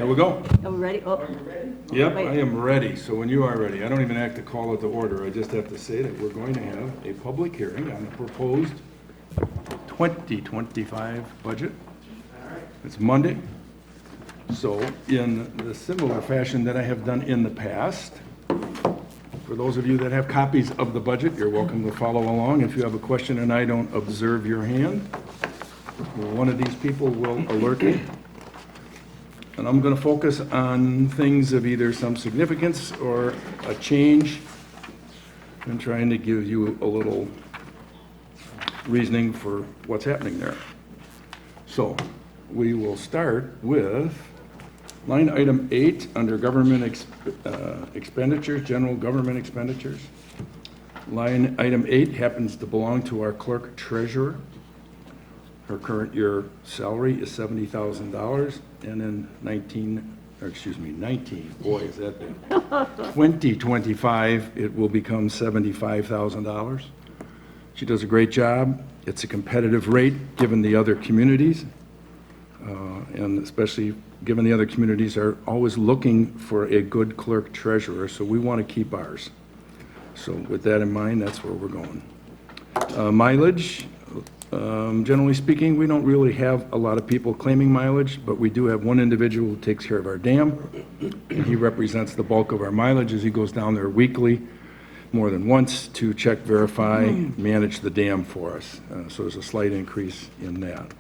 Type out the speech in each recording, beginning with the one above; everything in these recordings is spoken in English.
There we go. Are we ready? Oh, Yep, Wait. I am ready. So when you are ready, I don't even have to call it to order. I just have to say that we're going to have a public hearing on the proposed 2025 budget. It's Monday. So in the similar fashion that I have done in the past, for those of you that have copies of the budget, you're welcome to follow along. If you have a question and I don't observe your hand, one of these people will alert me. And I'm going to focus on things of either some significance or a change, and trying to give you a little reasoning for what's happening there. So we will start with line item 8 under government expenditures, general government expenditures. Line item 8 happens to belong to our clerk treasurer. Her current year salary is $70,000, and in 19, boy, is that big. 2025, it will become $75,000. She does a great job. It's a competitive rate given the other communities, and especially given the other communities are always looking for a good clerk treasurer, so we want to keep ours. So with that in mind, that's where we're going. Mileage. Generally speaking, we don't really have a lot of people claiming mileage, but we do have one individual who takes care of our dam, and he represents the bulk of our mileage as he goes down there weekly, more than once, to check, verify, manage the dam for us. So there's a slight increase in that.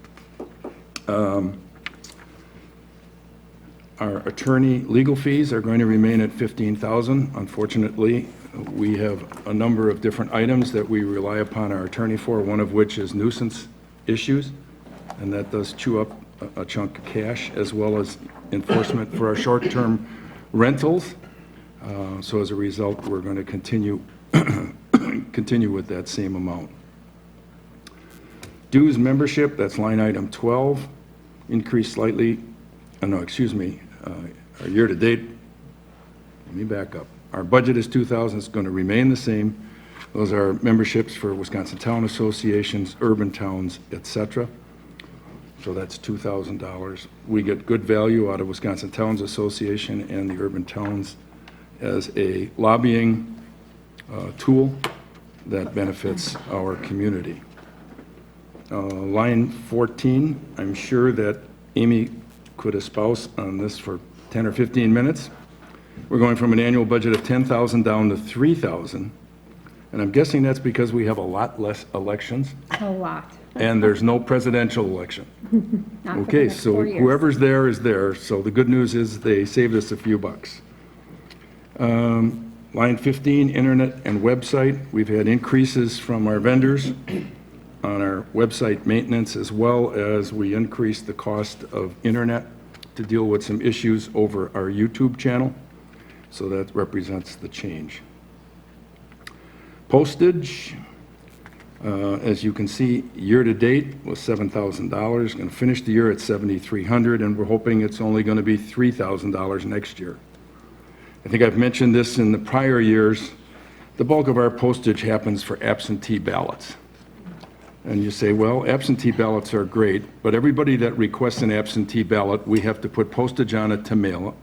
Our attorney legal fees are going to remain at $15,000. Unfortunately, we have a number of different items that we rely upon our attorney for, one of which is nuisance issues, and that does chew up a chunk of cash, as well as enforcement for our short-term rentals. So as a result, we're going to continue with that same amount. Dues membership, that's line item 12, increased slightly. Our year-to-date, let me back up. Our budget is $2,000, it's going to remain the same. Those are memberships for Wisconsin Town Associations, urban towns, etc. So that's $2,000. We get good value out of Wisconsin Towns Association and the urban towns as a lobbying tool that benefits our community. Line 14, I'm sure that Amy could espouse on this for 10 or 15 minutes. We're going from an annual budget of $10,000 down to $3,000, and I'm guessing that's because we have a lot less elections. A lot. And there's no presidential election. Not for the Okay, next so 4 years. whoever's there is there. So the good news is they saved us a few bucks. Line 15, internet and website. We've had increases from our vendors on our website maintenance, as well as we increased the cost of internet to deal with some issues over our YouTube channel. So that represents the change. Postage, as you can see, year-to-date was $7,000. Going to finish the year at $7,300, and we're hoping it's only going to be $3,000 next year. I think I've mentioned this in the prior years. The bulk of our postage happens for absentee ballots. And you say, well, absentee ballots are great, but everybody that requests an absentee ballot, we have to put postage on it to mail it.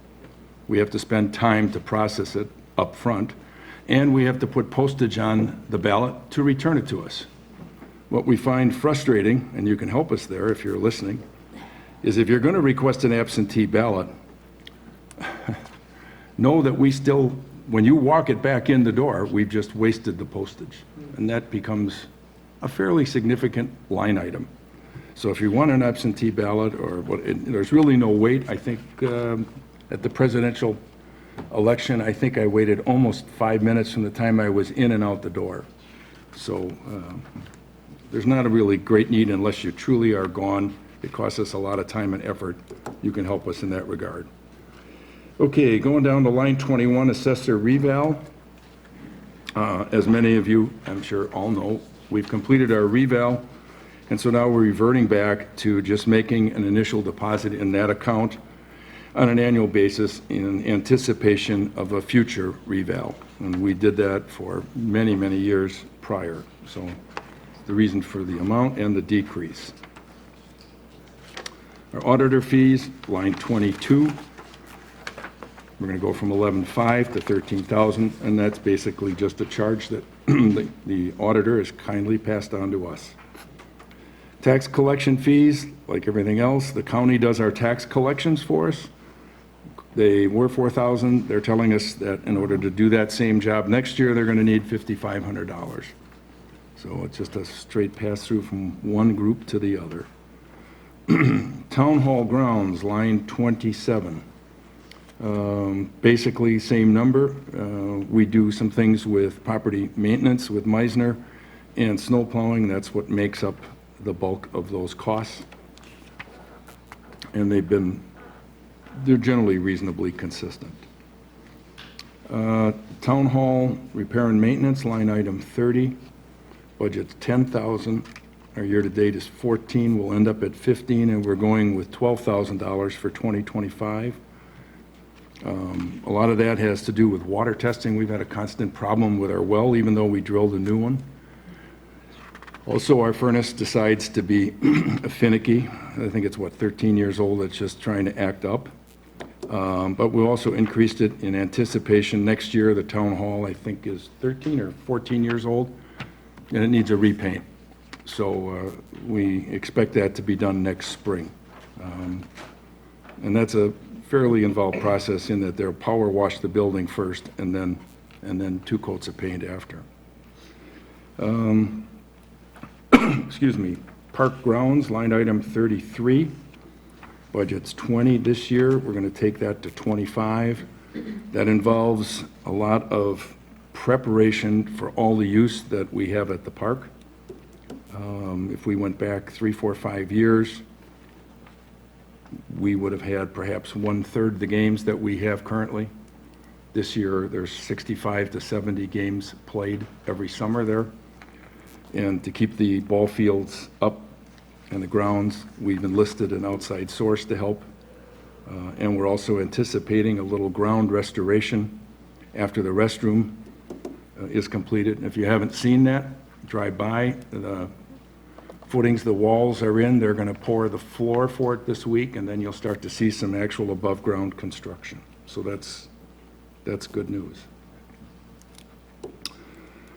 We have to spend time to process it up front, and we have to put postage on the ballot to return it to us. What we find frustrating, and you can help us there if you're listening, is if you're going to request an absentee ballot, know that we still, when you walk it back in the door, we've just wasted the postage, and that becomes a fairly significant line item. So if you want an absentee ballot, or there's really no wait. I think at the presidential election, I think I waited almost 5 minutes from the time I was in and out the door. So there's not a really great need unless you truly are gone. It costs us a lot of time and effort. You can help us in that regard. Okay, going down to line 21, assessor reval. As many of you, I'm sure, all know, we've completed our reval, and so now we're reverting back to just making an initial deposit in that account on an annual basis in anticipation of a future reval. And we did that for many, many years prior. So the reason for the amount and the decrease. Our auditor fees, line 22. We're going to go from 11.5 to 13,000, and that's basically just a charge that the auditor has kindly passed on to us. Tax collection fees, like everything else, the county does our tax collections for us. They were 4,000. They're telling us that in order to do that same job next year, they're going to need $5,500. So it's just a straight pass-through from one group to the other. Town hall grounds, line 27. Basically, same number. We do some things with property maintenance with Meisner and snow plowing. That's what makes up the bulk of those costs. And they're generally reasonably consistent. Town hall repair and maintenance, line item 30. Budget's 10,000. Our year-to-date is 14. We'll end up at 15, and we're going with $12,000 for 2025. A lot of that has to do with water testing. We've had a constant problem with our well, even though we drilled a new one. Also, our furnace decides to be finicky. I think it's, 13 years old. It's just trying to act up. But we also increased it in anticipation. Next year, the town hall, I think, is 13 or 14 years old, and it needs a repaint. So we expect that to be done next spring. And that's a fairly involved process in that they'll power wash the building first and then 2 coats of paint after. Excuse me, park grounds, line item 33. Budget's 20 this year. We're going to take that to 25. That involves a lot of preparation for all the use that we have at the park. If we went back 3, 4, 5 years, we would have had perhaps 1/3 the games that we have currently. This year, there's 65 to 70 games played every summer there. And to keep the ball fields up and the grounds, we've enlisted an outside source to help. And we're also anticipating a little ground restoration after the restroom is completed. And if you haven't seen that, drive by. The footings, the walls are in. They're going to pour the floor for it this week, and then you'll start to see some actual above-ground construction. So that's good news.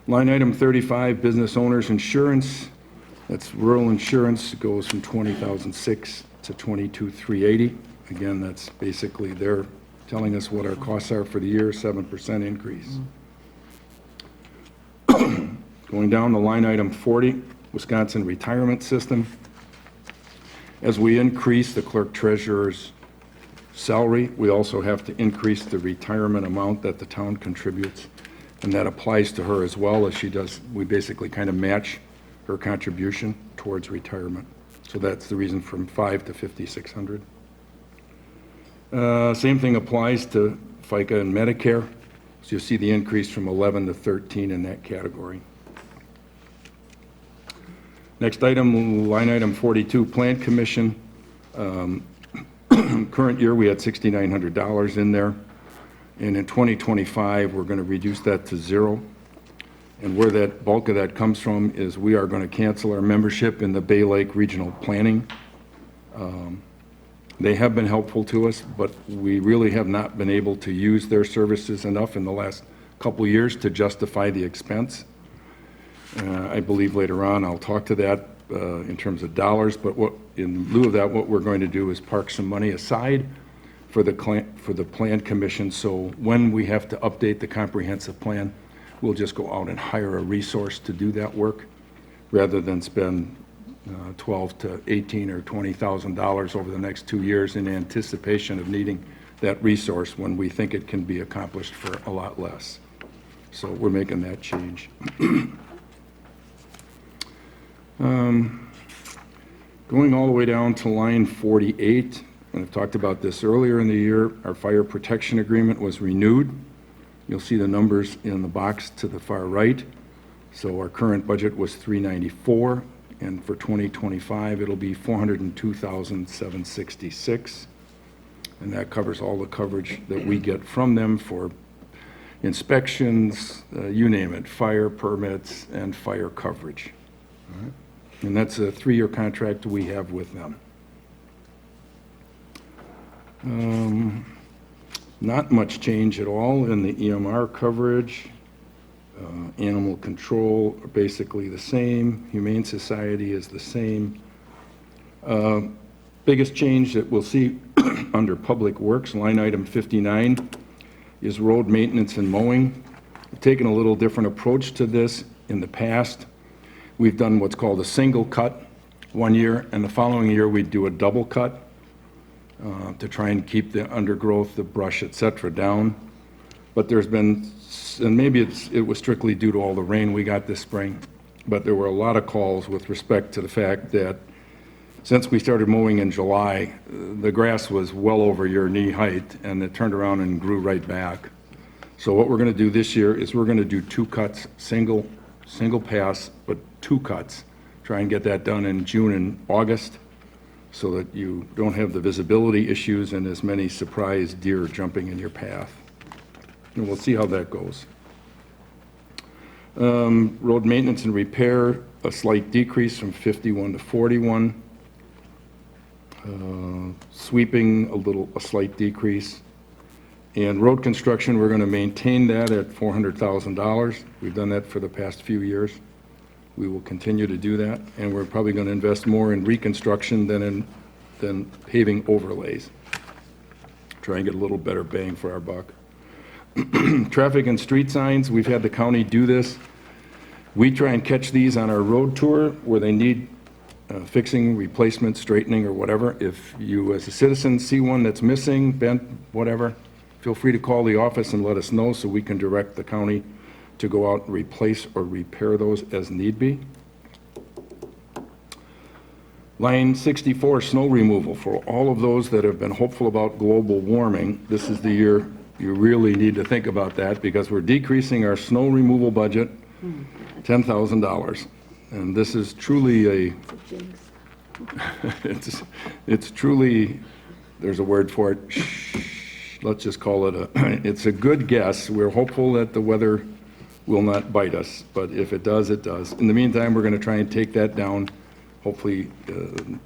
Line item 35, business owners insurance. That's rural insurance. It goes from $20,006 to $22,380. Again, that's basically they're telling us what our costs are for the year, 7% increase. Going down to line item 40, Wisconsin retirement system. As we increase the clerk treasurer's salary, we also have to increase the retirement amount that the town contributes. And that applies to her as well, as she does. We basically kind of match her contribution towards retirement. So that's the reason from $5,000 to $5,600. Same thing applies to FICA and Medicare. So you'll see the increase from 11 to 13 in that category. Next item, line item 42, Plant Commission. Current year, we had $6,900 in there. And in 2025, we're going to reduce that to 0. And where that bulk of that comes from is we are going to cancel our membership in the Bay Lake Regional Planning. They have been helpful to us, but we really have not been able to use their services enough in the last couple of years to justify the expense. I believe later on I'll talk to that in terms of dollars, but in lieu of that, what we're going to do is park some money aside for the Plan Commission, so when we have to update the comprehensive plan, we'll just go out and hire a resource to do that work rather than spend $12,000 to $18,000 or $20,000 over the next 2 years in anticipation of needing that resource when we think it can be accomplished for a lot less. So we're making that change. Going all the way down to line 48, and I've talked about this earlier in the year, our fire protection agreement was renewed. You'll see the numbers in the box to the far right. So our current budget was $394, and for 2025 it'll be $402,766, and that covers all the coverage that we get from them for inspections, you name it, fire permits and fire coverage. All right. And that's a 3-year contract we have with them. Not much change at all in the EMR coverage. Animal control are basically the same. Humane Society is the same. Biggest change that we'll see under Public Works, line item 59, is road maintenance and mowing. We've taken a little different approach to this. In the past, we've done what's called a single cut one year, and the following year we'd do a double cut to try and keep the undergrowth, the brush, et cetera, down. But there's been, and maybe it was strictly due to all the rain we got this spring, but there were a lot of calls with respect to the fact that since we started mowing in July, the grass was well over your knee height, and it turned around and grew right back. So what we're going to do this year is we're going to do 2 cuts, single pass, but 2 cuts. Try and get that done in June and August so that you don't have the visibility issues and as many surprise deer jumping in your path. And we'll see how that goes. Road maintenance and repair, a slight decrease from 51 to 41. Sweeping, a slight decrease. And road construction, we're going to maintain that at $400,000. We've done that for the past few years. We will continue to do that, and we're probably going to invest more in reconstruction than paving overlays. Try and get a little better bang for our buck. Traffic and street signs, we've had the county do this. We try and catch these on our road tour where they need fixing, replacement, straightening, or whatever. If you as a citizen see one that's missing, bent, whatever, feel free to call the office and let us know so we can direct the county to go out and replace or repair those as need be. Line 64, snow removal. For all of those that have been hopeful about global warming, this is the year you really need to think about that, because we're decreasing our snow removal budget $10,000. And this is truly it's truly, there's a word for it, let's just call it it's a good guess. We're hopeful that the weather will not bite us, but if it does, it does. In the meantime, we're going to try and take that down. Hopefully,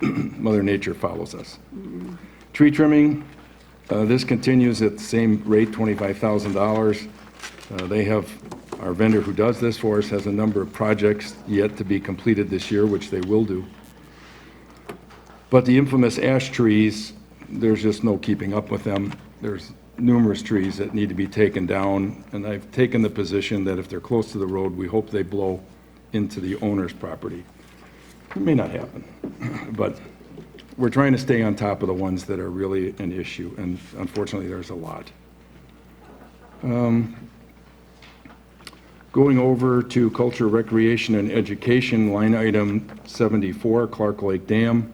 Mother Nature follows us. Tree trimming, this continues at the same rate, $25,000. They have, our vendor who does this for us has a number of projects yet to be completed this year, which they will do. But the infamous ash trees, there's just no keeping up with them. There's numerous trees that need to be taken down, and I've taken the position that if they're close to the road, we hope they blow into the owner's property. It may not happen, but we're trying to stay on top of the ones that are really an issue, and unfortunately there's a lot. Going over to culture, recreation, and education, line item 74, Clark Lake Dam.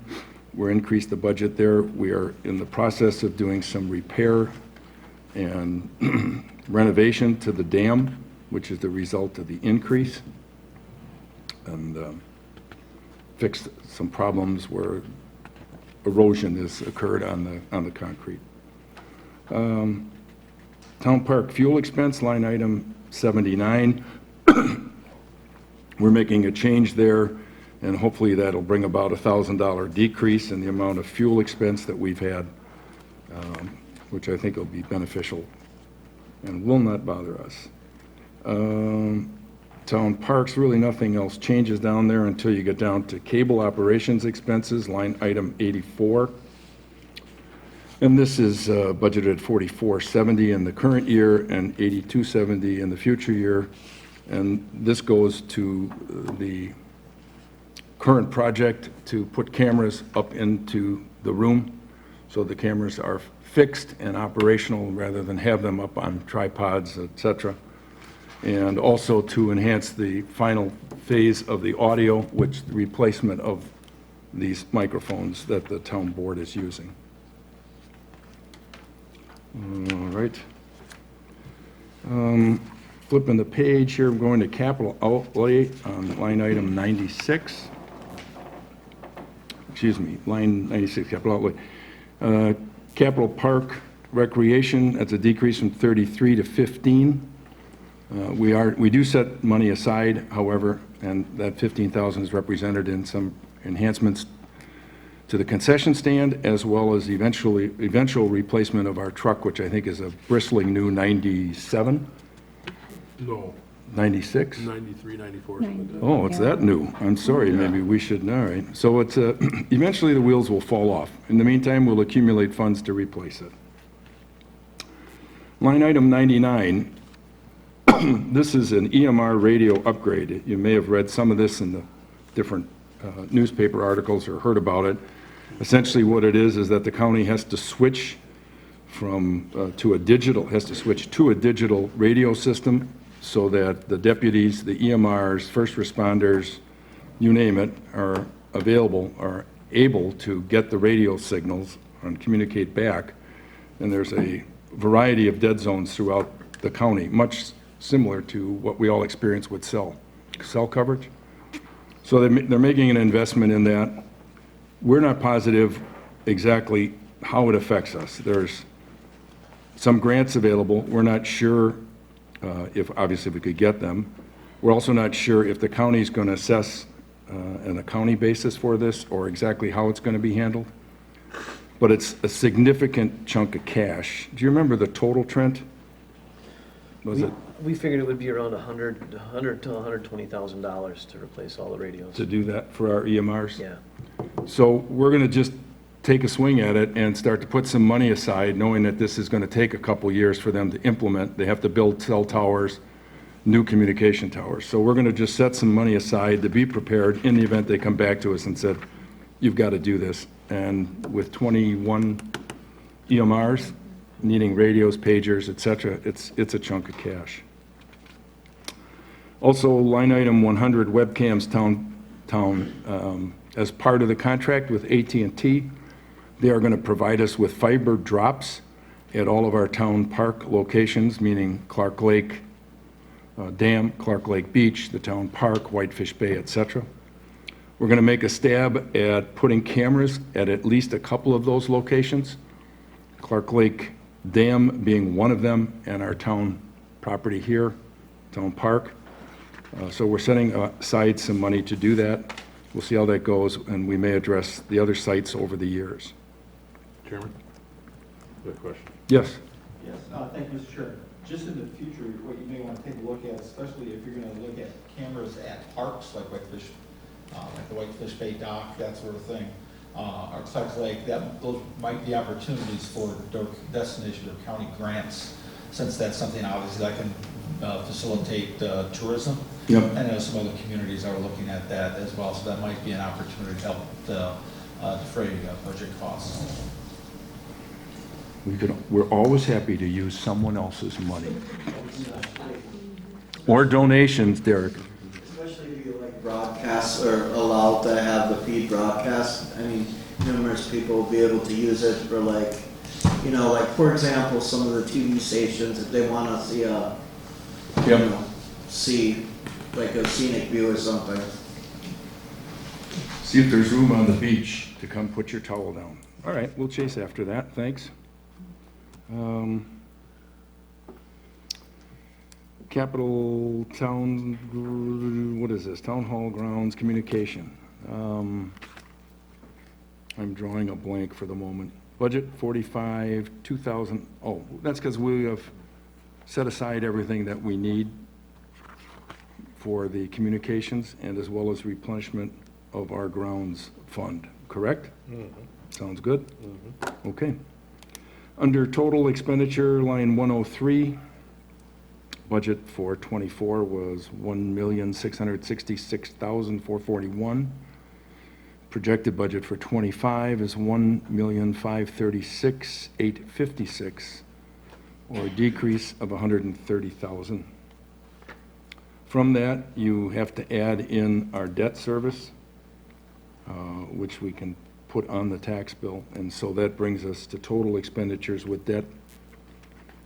We're increased the budget there. We are in the process of doing some repair and renovation to the dam, which is the result of the increase, and fixed some problems where erosion has occurred on the concrete. Town park fuel expense, line item 79. We're making a change there, and hopefully that'll bring about $1,000 decrease in the amount of fuel expense that we've had, which I think will be beneficial and will not bother us. Town parks, really nothing else changes down there until you get down to cable operations expenses, line item 84. And this is budgeted at $44.70 in the current year and $82.70 in the future year. And this goes to the current project to put cameras up into the room so the cameras are fixed and operational rather than have them up on tripods, etc. And also to enhance the final phase of the audio, which the replacement of these microphones that the town board is using. All right. Flipping the page here, I'm going to capital outlay on line item 96. Excuse me, line 96, capital outlay. Capital park recreation, that's a decrease from 33 to 15. We do set money aside, however, and that 15,000 is represented in some enhancements to the concession stand, as well as eventual replacement of our truck, which I think is a bristling new 97, No, 96? 93, 94, something like that. Oh, it's that new. I'm sorry, maybe we should know, right? So it's, eventually the wheels will fall off. In the meantime, we'll accumulate funds to replace it. Line item 99, this is an EMR radio upgrade. You may have read some of this in the different newspaper articles or heard about it. Essentially what it is that the county has to switch to a digital radio system so that the deputies, the EMRs, first responders, you name it, are able to get the radio signals and communicate back. And there's a variety of dead zones throughout the county, much similar to what we all experience with cell coverage. So they're making an investment in that. We're not positive exactly how it affects us. There's some grants available. We're not sure if obviously we could get them. We're also not sure if the county's going to assess on a county basis for this or exactly how it's going to be handled. But it's a significant chunk of cash. Do you remember the total, Trent? We figured it would be around $100 to $120,000 to replace all the radios. To do that for our EMRs? Yeah. So we're going to just take a swing at it and start to put some money aside, knowing that this is going to take a couple years for them to implement. They have to build cell towers, new communication towers. So we're going to just set some money aside to be prepared in the event they come back to us and said, you've got to do this. And with 21 EMRs, needing radios, pagers, et cetera, it's a chunk of cash. Also, line item 100, webcams town, as part of the contract with AT&T, they are going to provide us with fiber drops at all of our town park locations, meaning Clark Lake Dam, Clark Lake Beach, the town park, Whitefish Bay, et cetera. We're going to make a stab at putting cameras at least a couple of those locations, Clark Lake Dam being one of them, and our town property here, town park. So we're setting aside some money to do that. We'll see how that goes, and we may address the other sites over the years. Chairman, good question. Yes. Yes, thank you, Mr. Chair. Just in the future, what you may want to take a look at, especially if you're going to look at cameras at parks like Whitefish, like the Whitefish Bay dock, that sort of thing, or Clark Lake, those might be opportunities for destination or county grants, since that's something obviously that can facilitate tourism. Yep. And I know some other communities are looking at that as well, so that might be an opportunity to help defray budget costs. We're always happy to use someone else's money. Or donations, Derek. Especially if you like broadcasts or allowed to have the feed broadcast. I mean, numerous people will be able to use it for like, you know, like for example, some of the TV stations, if they want to see see like a scenic view or something. See if there's room on the beach to come put your towel down. All right, we'll chase after that, thanks. Capital Town, what is this? Town Hall Grounds Communication. I'm drawing a blank for the moment. Budget 45, 2,000, oh, that's because we have set aside everything that we need for the communications and as well as replenishment of our grounds fund, correct? Mm-hmm. Sounds good? Mm-hmm. Okay. Under total expenditure, line 103, budget for 24 was $1,666,441. Projected budget for 25 is $1,536,856, or a decrease of $130,000. From that, you have to add in our debt service, which we can put on the tax bill, and so that brings us to total expenditures with debt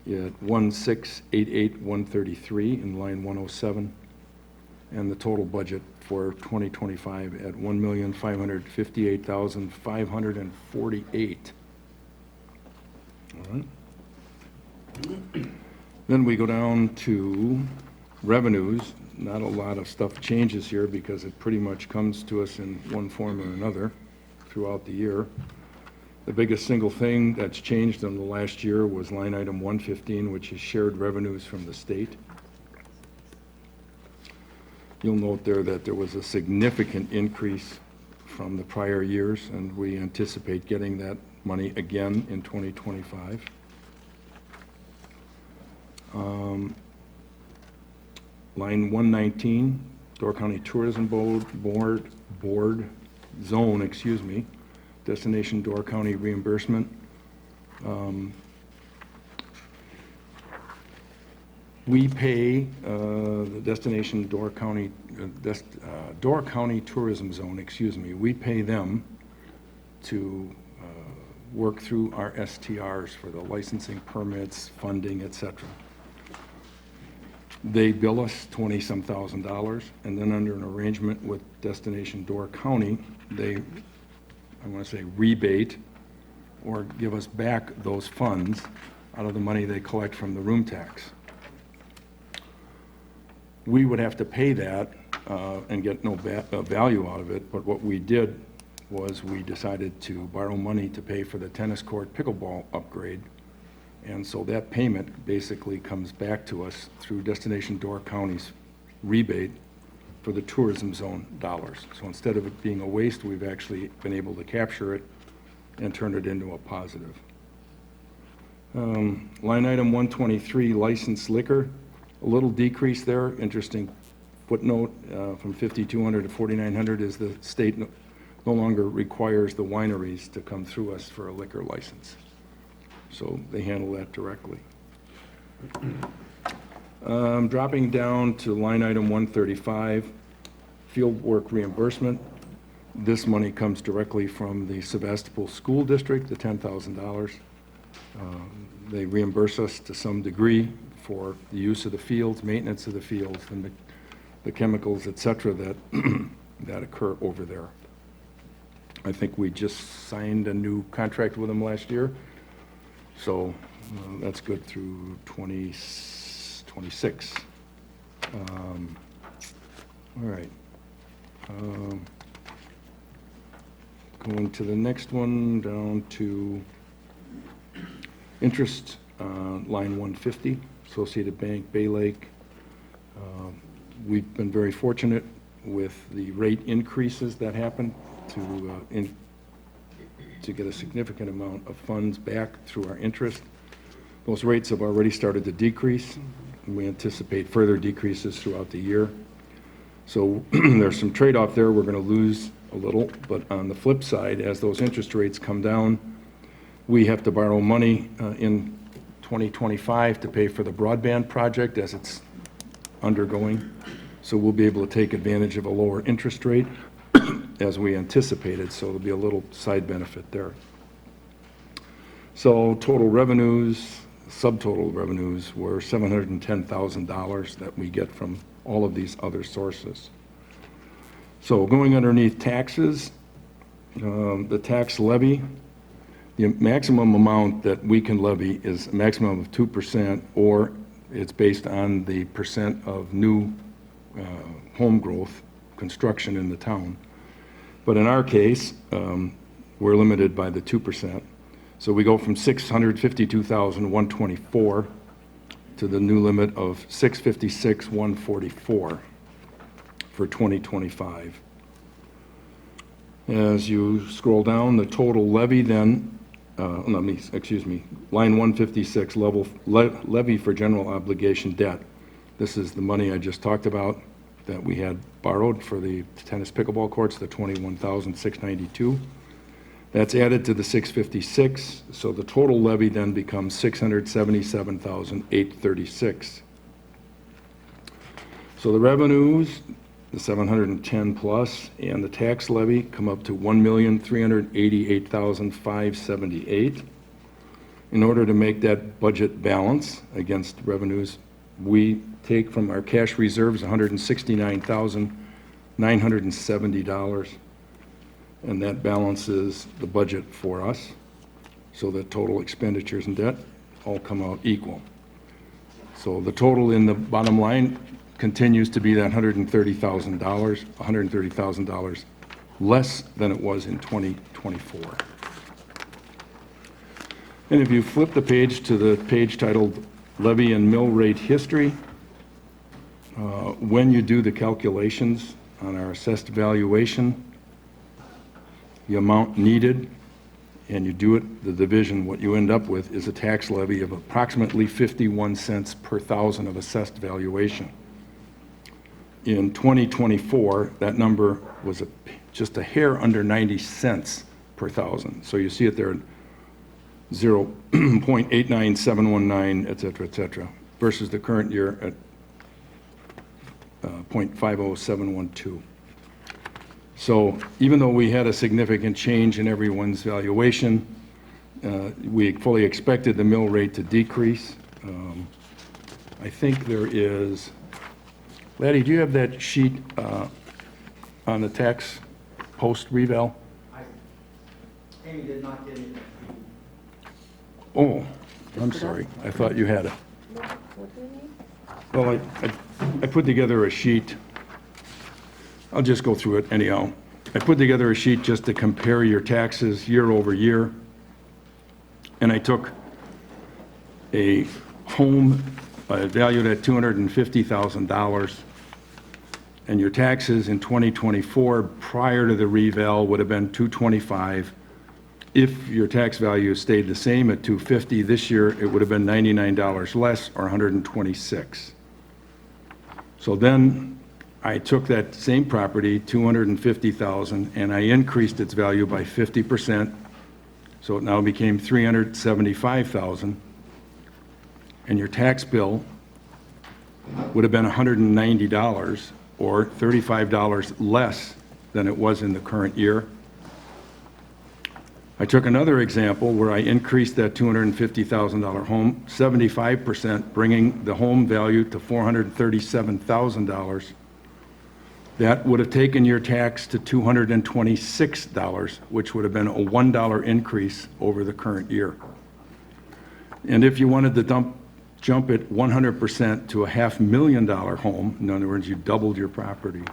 at 1,688,133 in line 107, and the total budget for 2025 at 1,558,548. All right. Then we go down to revenues. Not a lot of stuff changes here because it pretty much comes to us in one form or another. throughout the year. The biggest single thing that's changed in the last year was line item 115, which is shared revenues from the state. You'll note there that there was a significant increase from the prior years, and we anticipate getting that money again in 2025. Line 119, Door County Tourism Board Zone, Destination Door County reimbursement. We pay the Destination Door County, Door County Tourism Zone, we pay them to work through our STRs for the licensing, permits, funding, etc. They bill us $20-some thousand, and then under an arrangement with Destination Door County, they, I want to say, rebate or give us back those funds out of the money they collect from the room tax. We would have to pay that and get no value out of it, but what we did was we decided to borrow money to pay for the tennis court pickleball upgrade. And so that payment basically comes back to us through Destination Door County's rebate for the tourism zone dollars. So instead of it being a waste, we've actually been able to capture it and turn it into a positive. Line item 123, licensed liquor, a little decrease there. Interesting footnote, from 5,200 to 4,900 is the state no longer requires the wineries to come through us for a liquor license. So they handle that directly. Dropping down to line item 135, field work reimbursement. This money comes directly from the Sevastopol School District, the $10,000. They reimburse us to some degree for the use of the fields, maintenance of the fields, and the chemicals, et cetera, that, that occur over there. I think we just signed a new contract with them last year, so that's good through 2026. All right. Going to the next one, down to interest, line 150, Associated Bank, Bay Lake. We've been very fortunate with the rate increases that happened to get a significant amount of funds back through our interest. Those rates have already started to decrease, and we anticipate further decreases throughout the year. So there's some trade-off there. We're going to lose a little, but on the flip side, as those interest rates come down, we have to borrow money in 2025 to pay for the broadband project as it's undergoing. So we'll be able to take advantage of a lower interest rate as we anticipated, so there'll be a little side benefit there. So total revenues, subtotal revenues were $710,000 that we get from all of these other sources. So going underneath taxes, the tax levy, the maximum amount that we can levy is a maximum of 2%, or it's based on the percent of new home growth construction in the town. But in our case, we're limited by the 2%. So we go from $652,124 to the new limit of $656,144 for 2025. As you scroll down, the total levy then, line 156, levy for general obligation debt. This is the money I just talked about that we had borrowed for the tennis pickleball courts, the $21,692. That's added to the 656, so the total levy then becomes $677,836. So the revenues, the 710 plus, and the tax levy come up to $1,388,578. In order to make that budget balance against revenues, we take from our cash reserves $169,970, and that balances the budget for us, so that total expenditures and debt all come out equal. So the total in the bottom line continues to be that $130,000 less than it was in 2024. And if you flip the page to the page titled Levy and Mill Rate History, when you do the calculations on our assessed valuation, the amount needed, and you do it, the division, what you end up with is a tax levy of approximately 51 cents per thousand of assessed valuation. In 2024, that number was just a hair under 90 cents per thousand. So you see it there, 0.89719, et cetera, versus the current year at 0.50712. So even though we had a significant change in everyone's valuation, we fully expected the mill rate to decrease. I think there is, Laddie, do you have that sheet on the tax post reval? Amy did not give me that. Oh, I'm sorry. I thought you had it. What do you need? Well, I put together a sheet. I'll just go through it anyhow. I put together a sheet just to compare your taxes year over year. And I took a home valued at $250,000, and your taxes in 2024 prior to the reval would have been $225,000. If your tax value stayed the same at $250,000 this year, it would have been $99 less, or $126,000. So then I took that same property, $250,000, and I increased its value by 50%. So it now became $375,000. And your tax bill would have been $190, or $35 less than it was in the current year. I took another example where I increased that $250,000 home 75%, bringing the home value to $437,000. That would have taken your tax to $226, which would have been a $1 increase over the current year. And if you wanted to jump it 100% to a $500,000 home, in other words, you doubled your property,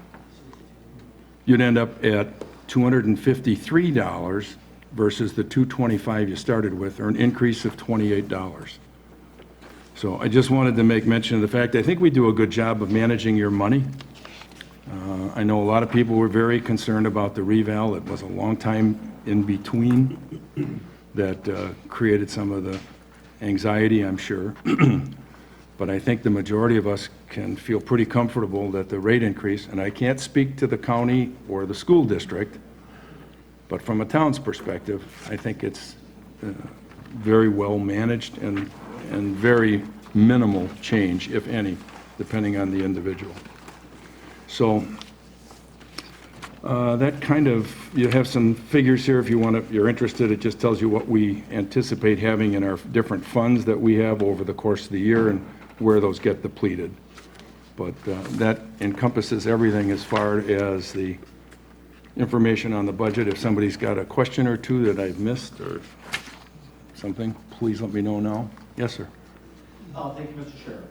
you'd end up at $253 versus the $225 you started with, or an increase of $28. So I just wanted to make mention of the fact I think we do a good job of managing your money. I know a lot of people were very concerned about the reval. It was a long time in between that created some of the anxiety, I'm sure. But I think the majority of us can feel pretty comfortable that the rate increase, and I can't speak to the county or the school district, but from a town's perspective, I think it's very well managed and very minimal change, if any, depending on the individual. So that kind of, you have some figures here if you want to, if you're interested. It just tells you what we anticipate having in our different funds that we have over the course of the year and where those get depleted. But that encompasses everything as far as the information on the budget. If somebody's got a question or two that I've missed or something, please let me know now. Yes, sir. Thank you, Mr. Chair.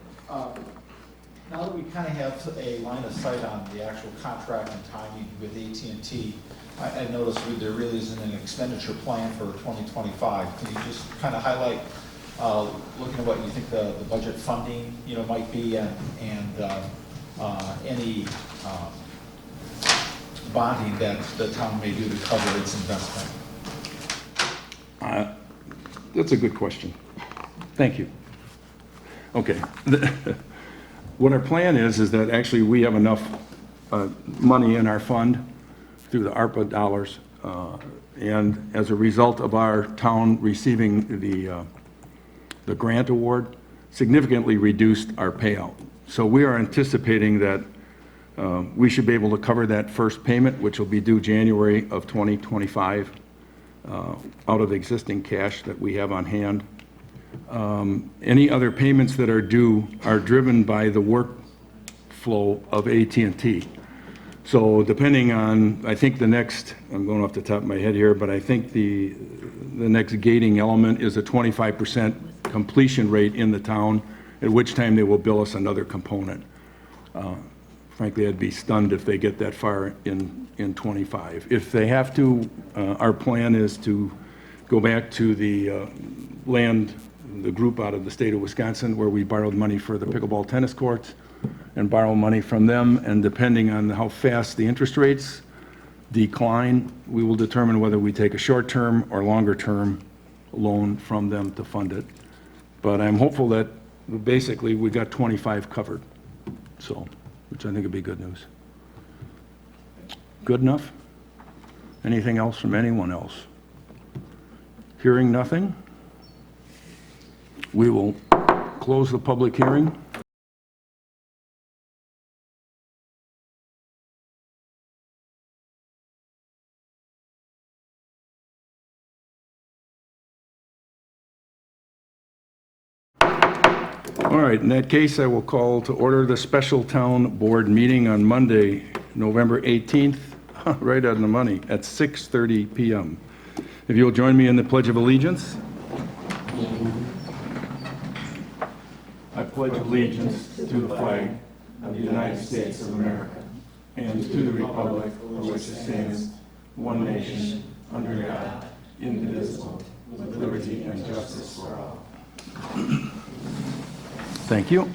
Now that we kind of have a line of sight on the actual contract and timing with AT&T, I noticed there really isn't an expenditure plan for 2025. Can you just kind of highlight, looking at what you think the budget funding, might be, and any bonding that the town may do to cover its investment? That's a good question. Thank you. Okay. What our plan is that actually we have enough money in our fund through the ARPA dollars, and as a result of our town receiving the grant award, significantly reduced our payout. So we are anticipating that we should be able to cover that first payment, which will be due January of 2025, out of existing cash that we have on hand. Any other payments that are due are driven by the workflow of AT&T. So depending on, I think the next, I'm going off the top of my head here, but I think the next gating element is a 25% completion rate in the town, at which time they will bill us another component. frankly, I'd be stunned if they get that far in '25. If they have to, our plan is to go back to the the group out of the state of Wisconsin where we borrowed money for the pickleball tennis courts, and borrow money from them, and depending on how fast the interest rates decline, we will determine whether we take a short-term or longer-term loan from them to fund it. But I'm hopeful that basically we got 25 covered, so, which I think would be good news. Good enough? Anything else from anyone else? Hearing nothing, we will close the public hearing. All right, in that case, I will call to order the special town board meeting on Monday, November 18th, right on the money, at 6:30 PM. If you'll join me in the Pledge of Allegiance. I pledge allegiance to the flag of the United States of America and to the republic for which it stands, one nation, under God, indivisible, with liberty and justice for all. Thank you.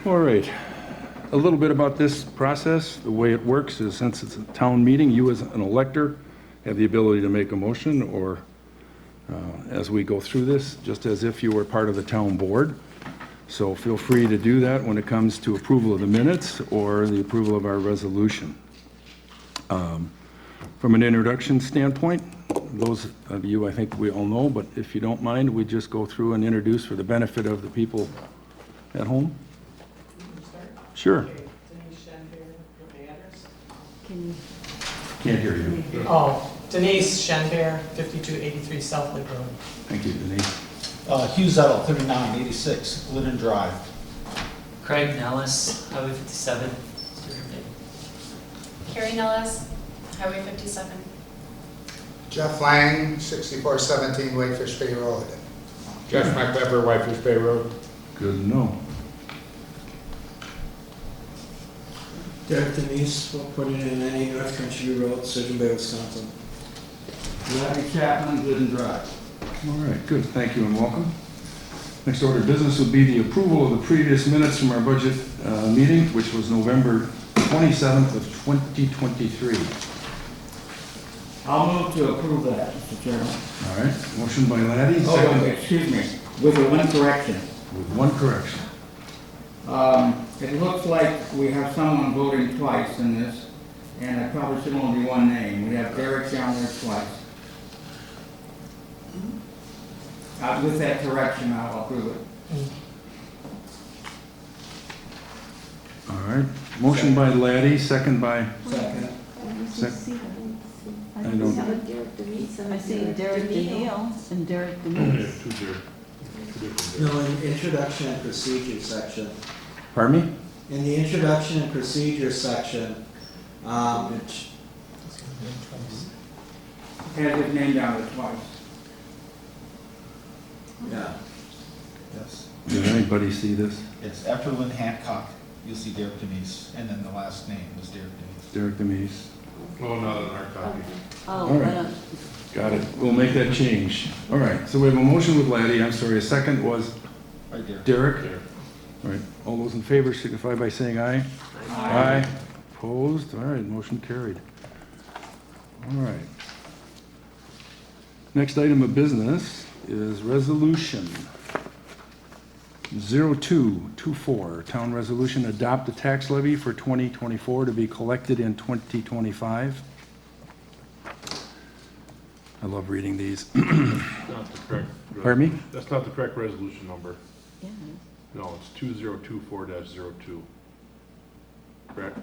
All right. A little bit about this process. The way it works is, since it's a town meeting, you as an elector have the ability to make a motion, or as we go through this, just as if you were part of the town board. So feel free to do that when it comes to approval of the minutes or the approval of our resolution. From an introduction standpoint, those of you I think we all know, but if you don't mind, we just go through and introduce for the benefit of the people at home. Sure. Okay, Denise Shenbeer, your address? Can't hear you. Oh, Denise Shenbeer, 5283 Southwood Road. Thank you, Denise. Hugh Zettel, 3986 Linden Drive. Craig Nellis, Highway 57, Sterling. Carrie Nellis, Highway 57. Jeff Lang, 6417 Whitefish Bay Road. Jeff McWeber, Whitefish Bay Road. Good to know. Derek Denise, we'll put it in any North Country Road, Surgeon Bay, Wisconsin. Larry Chapman, Glidden Drive. All right, good, thank you and welcome. Next order of business will be the approval of the previous minutes from our budget meeting, which was November 27th of 2023. I'll move to approve that, Mr. Chairman. All right, motion by Laddie, Oh, second excuse me, with one correction. with one correction. It looks like we have someone voting twice in this, and it probably should only be one name. We have Derek down there twice. With that correction, I'll approve it. All right, motion by Laddie, second by, Second. I don't, I see Derek Daniel and Derek Yeah, Denise. two different. No, in the introduction and procedure section. pardon me? In the introduction and procedure section, it Has his name down there twice. yeah. Yes. Did anybody see this? It's after Lynn Hancock, you'll see Derek Denise, and then the last name was Derek Denise. Derek Demise. Oh, not in our copy. All Oh, right. I don't, Got it, we'll make that change. All right, so we have a motion with Laddie, I'm sorry, a second was Right there. Derek? There. All right, all those in favor signify by saying aye. Aye. Opposed? All right, motion carried. All right. Next item of business is resolution 0224, town resolution, adopt a tax levy for 2024 to be collected in 2025. I love reading these. Not the correct. Pardon me? That's not the correct resolution number. yeah. No, it's 2024-02. Correct?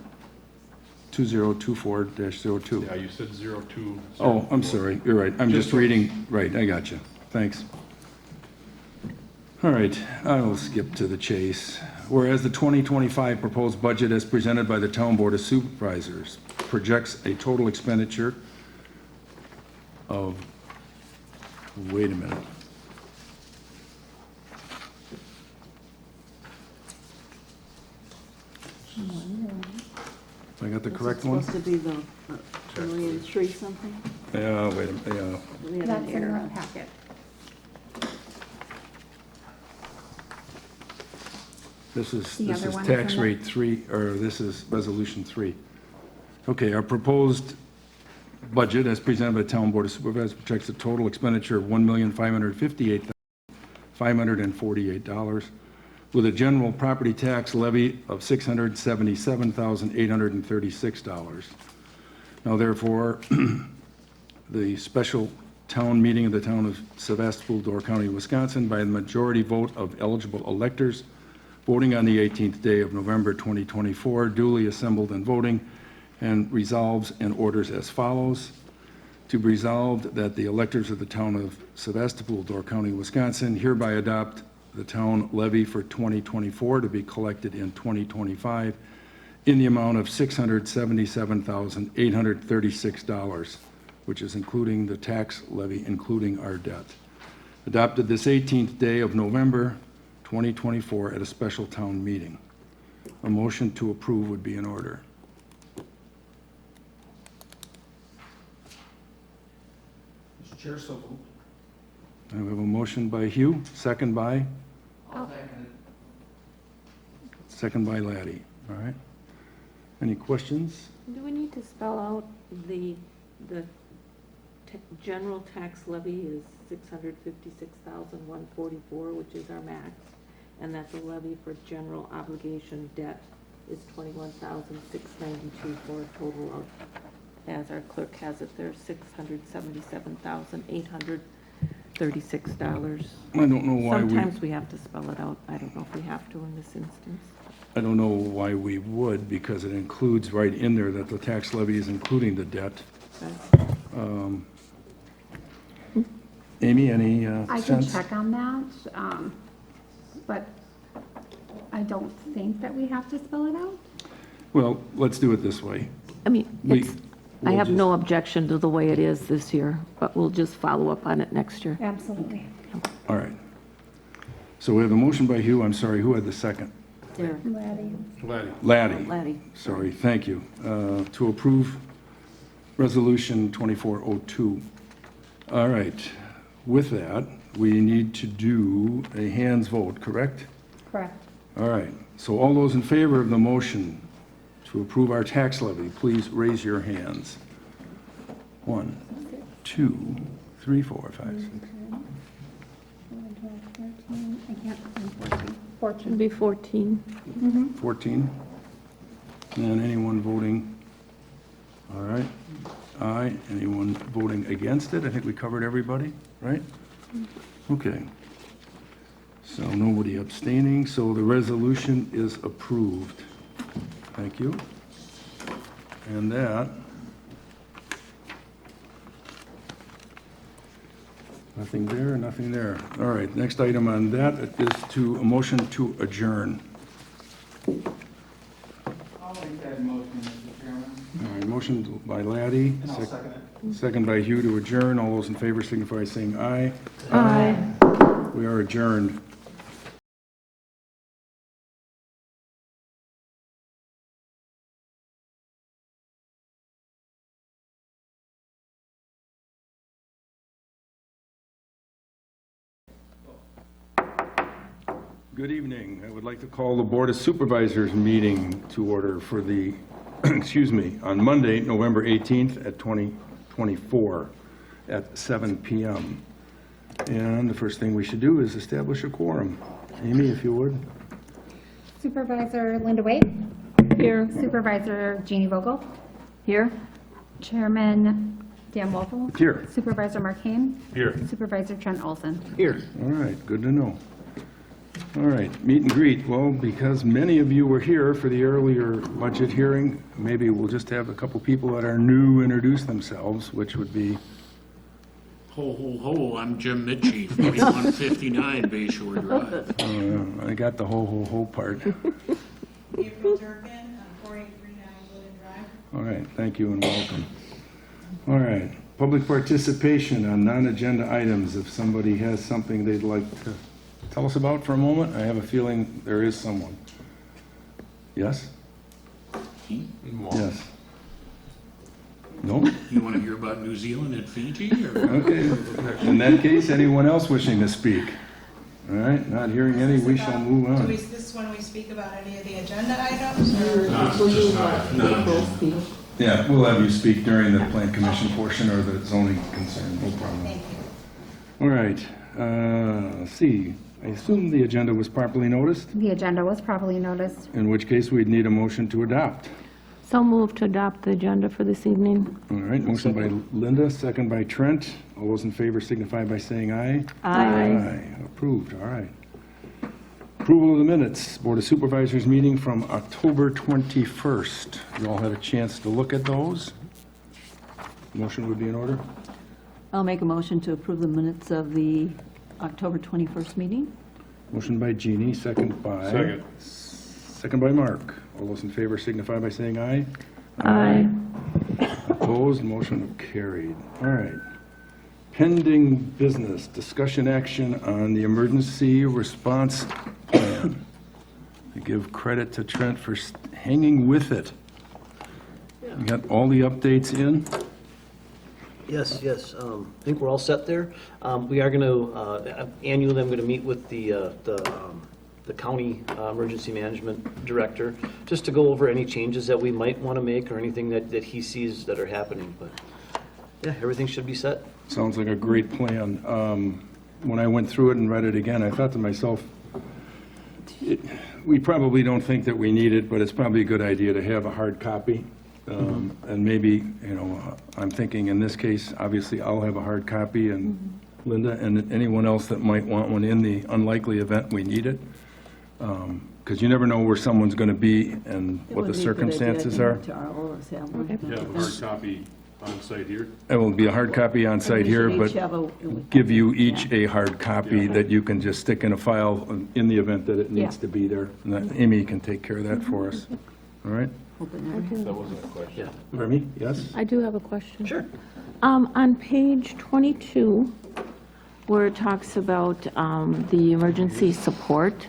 2024-02. Yeah, you said 02. Oh, I'm sorry, you're right, I'm just reading, right, I got you, thanks. All right, I will skip to the chase. Whereas the 2025 proposed budget as presented by the Town Board of Supervisors projects a total expenditure of, wait a minute. got the This is correct one? supposed to be the 2,003,000 something? Yeah, wait a minute, yeah. We had an error. packet. This is The other one tax from the- rate 3, or this is resolution 3. Okay, our proposed budget as presented by the Town Board of Supervisors projects a total expenditure of $1,558,548 with a general property tax levy of $677,836. Now therefore, the special town meeting of the town of Sevastopol, Door County, Wisconsin, by the majority vote of eligible electors, voting on the 18th day of November 2024, duly assembled and voting, and resolves and orders as follows. To be resolved that the electors of the town of Sevastopol, Door County, Wisconsin, hereby adopt the town levy for 2024 to be collected in 2025 in the amount of $677,836, which is including the tax levy, including our debt. Adopted this 18th day of November 2024 at a special town meeting. A motion to approve would be in order. Mr. Chair, so moved. I have a motion by Hugh, second by? I'll second Second by Laddie, all right? Any questions? Do we need to spell out the general tax levy is 656,144, which is our max, and that the levy for general obligation debt is 21,692 for a total of, as our clerk has it there, $677,836. I don't know why Sometimes we have to spell it out. I don't know if we have to in this instance. I don't know why we would, because it includes right in there that the tax levy is including the debt. Okay. Amy, any I can sense? check on that, but I don't think that we have to spell it out. Well, let's do it this way. I mean, We- it's, I we'll have just- no objection to the way it is this year, but we'll just follow up on it next year. Absolutely. All right. So we have a motion by Hugh, I'm sorry, who had the second? There, Laddie. Laddie. Laddie. Sorry, thank you. To approve Resolution 2402. All right. With that, we need to do a hands vote, correct? Correct. All right. So all those in favor of the motion to approve our tax levy, please raise your hands. 1, 2, 3, 4, 5, 6. 13, I can't, I'm 14. Should be 14. 14. And anyone voting? All right. Aye. Anyone voting against it? I think we covered everybody, right? Okay. So nobody abstaining, so the resolution is approved. Thank you. And that, nothing there, nothing there. All right, next item on that is to a motion to adjourn. I'll make that motion, Mr. Chairman. All right, motion by Laddie, And I'll second it. second by Hugh to adjourn. All those in favor signify by saying aye. Aye. We are adjourned. Good evening. I would like to call the Board of Supervisors meeting to order for the, excuse me, on Monday, November 18th at 2024 at 7 p.m. And the first thing we should do is establish a quorum. Amy, if you would. Supervisor Linda Waite. Here. Supervisor Jeannie Vogel. Here? Chairman Dan Wolfel. Here. Supervisor Mark Hain. Here. Supervisor Trent Olson. Here. All right, good to know. All right, meet and greet. Well, because many of you were here for the earlier budget hearing, maybe we'll just have a couple people that are new introduce themselves, which would be, Ho, ho, ho, I'm Jim Mitchie, 4159 Bay Shore Drive. I got the ho part. April Durkin, 4839 Woodland Drive. All right, thank you and welcome. All right, public participation on non-agenda items. If somebody has something they'd like to tell us about for a moment, I have a feeling there is someone. Yes? Yes. No? You want to hear about New Zealand and Fiji, or? Okay. In that case, anyone else wishing to speak? All right, not hearing any, we shall move on. Is this when we speak about any of the agenda items, or? Yeah, we'll have you speak during the plan commission portion or the zoning concern, no problem. Thank you. All right, let's see, I assume the agenda was properly noticed, The agenda was properly noticed. in which case we'd need a motion to adopt. So moved to adopt the agenda for this evening. All right, motion by Linda, second by Trent. All those in favor signify by saying aye. Aye. Approved, all right. Approval of the minutes, Board of Supervisors meeting from October 21st. You all had a chance to look at those? Motion would be in order? I'll make a motion to approve the minutes of the October 21st meeting. Motion by Jeannie, second by? Second. Second by Mark. All those in favor signify by saying aye. Aye. Opposed, motion carried. All right. Pending business, discussion action on the emergency response plan. I give credit to Trent for hanging with it. You got all the updates in? Yes, yes, I think we're all set there. We are going to, annually, I'm going to meet with the county emergency management director, just to go over any changes that we might want to make or anything that he sees that are happening, but yeah, everything should be set. Sounds like a great plan. When I went through it and read it again, I thought to myself, we probably don't think that we need it, but it's probably a good idea to have a hard copy. And maybe, I'm thinking in this case, obviously I'll have a hard copy, and Linda and anyone else that might want one in the unlikely event we need it. Because you never know where someone's going to be and what the circumstances are. You have a hard copy on site here? It will be a hard copy on site here, but give you each a hard copy that you can just stick in a file in the event that it needs to be there. And that Amy can take care of that for us. All right? That wasn't a question. Yeah. Remy, yes? I do have a question. Sure. On page 22, where it talks about the emergency support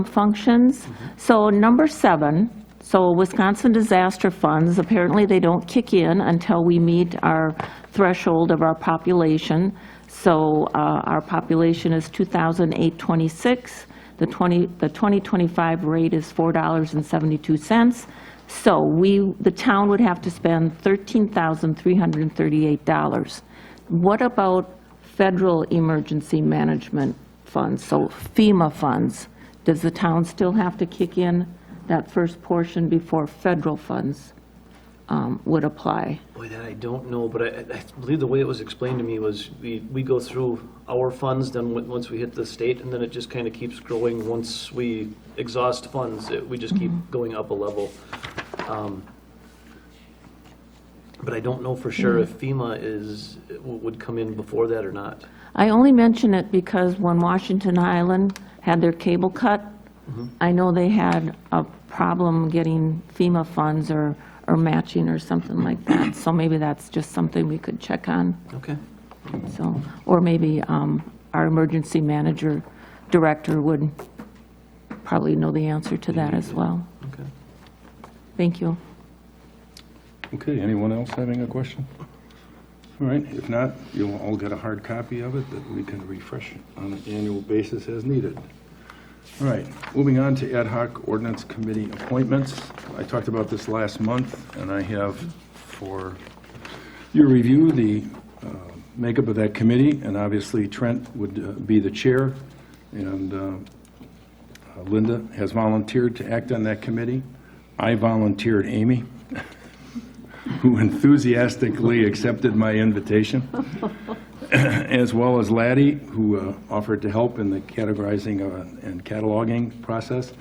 functions, so number 7, so Wisconsin disaster funds, apparently they don't kick in until we meet our threshold of our population. So our population is 2,826. The 2025 rate is $4.72. So the town would have to spend $13,338. What about federal emergency management funds, so FEMA funds? Does the town still have to kick in that first portion before federal funds would apply? Boy, that I don't know, but I believe the way it was explained to me was we go through our funds, then once we hit the state, and then it just kind of keeps growing. Once we exhaust funds, we just keep going up a level. But I don't know for sure if FEMA would come in before that or not. I only mention it because when Washington Highland had their cable cut, I know they had a problem getting FEMA funds or matching or something like that. So maybe that's just something we could check on. Okay. So, or maybe our emergency director would probably know the answer to that as well. Okay. Thank you. Okay, anyone else having a question? All right, if not, you'll all get a hard copy of it that we can refresh on an annual basis as needed. All right, moving on to ad hoc ordinance committee appointments. I talked about this last month, and I have for your review the makeup of that committee, and obviously Trent would be the chair, and Linda has volunteered to act on that committee. I volunteered Amy, who enthusiastically accepted my invitation, as well as Laddie, who offered to help in the categorizing and cataloging process,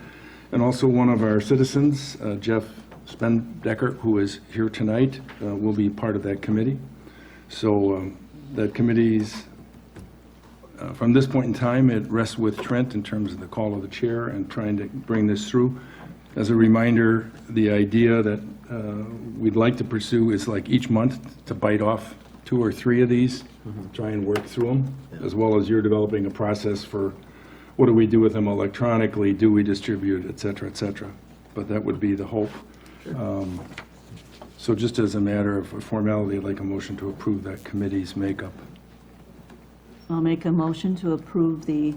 and also one of our citizens, Jeff Spendecker, who is here tonight, will be part of that committee. So that committee's, from this point in time, it rests with Trent in terms of the call of the chair and trying to bring this through. As a reminder, the idea that we'd like to pursue is like each month to bite off 2 or 3 of these, try and work through them, as well as you're developing a process for what do we do with them electronically, do we distribute, et cetera, et cetera. But that would be the hope. So just as a matter of formality, I'd like a motion to approve that committee's makeup. I'll make a motion to approve the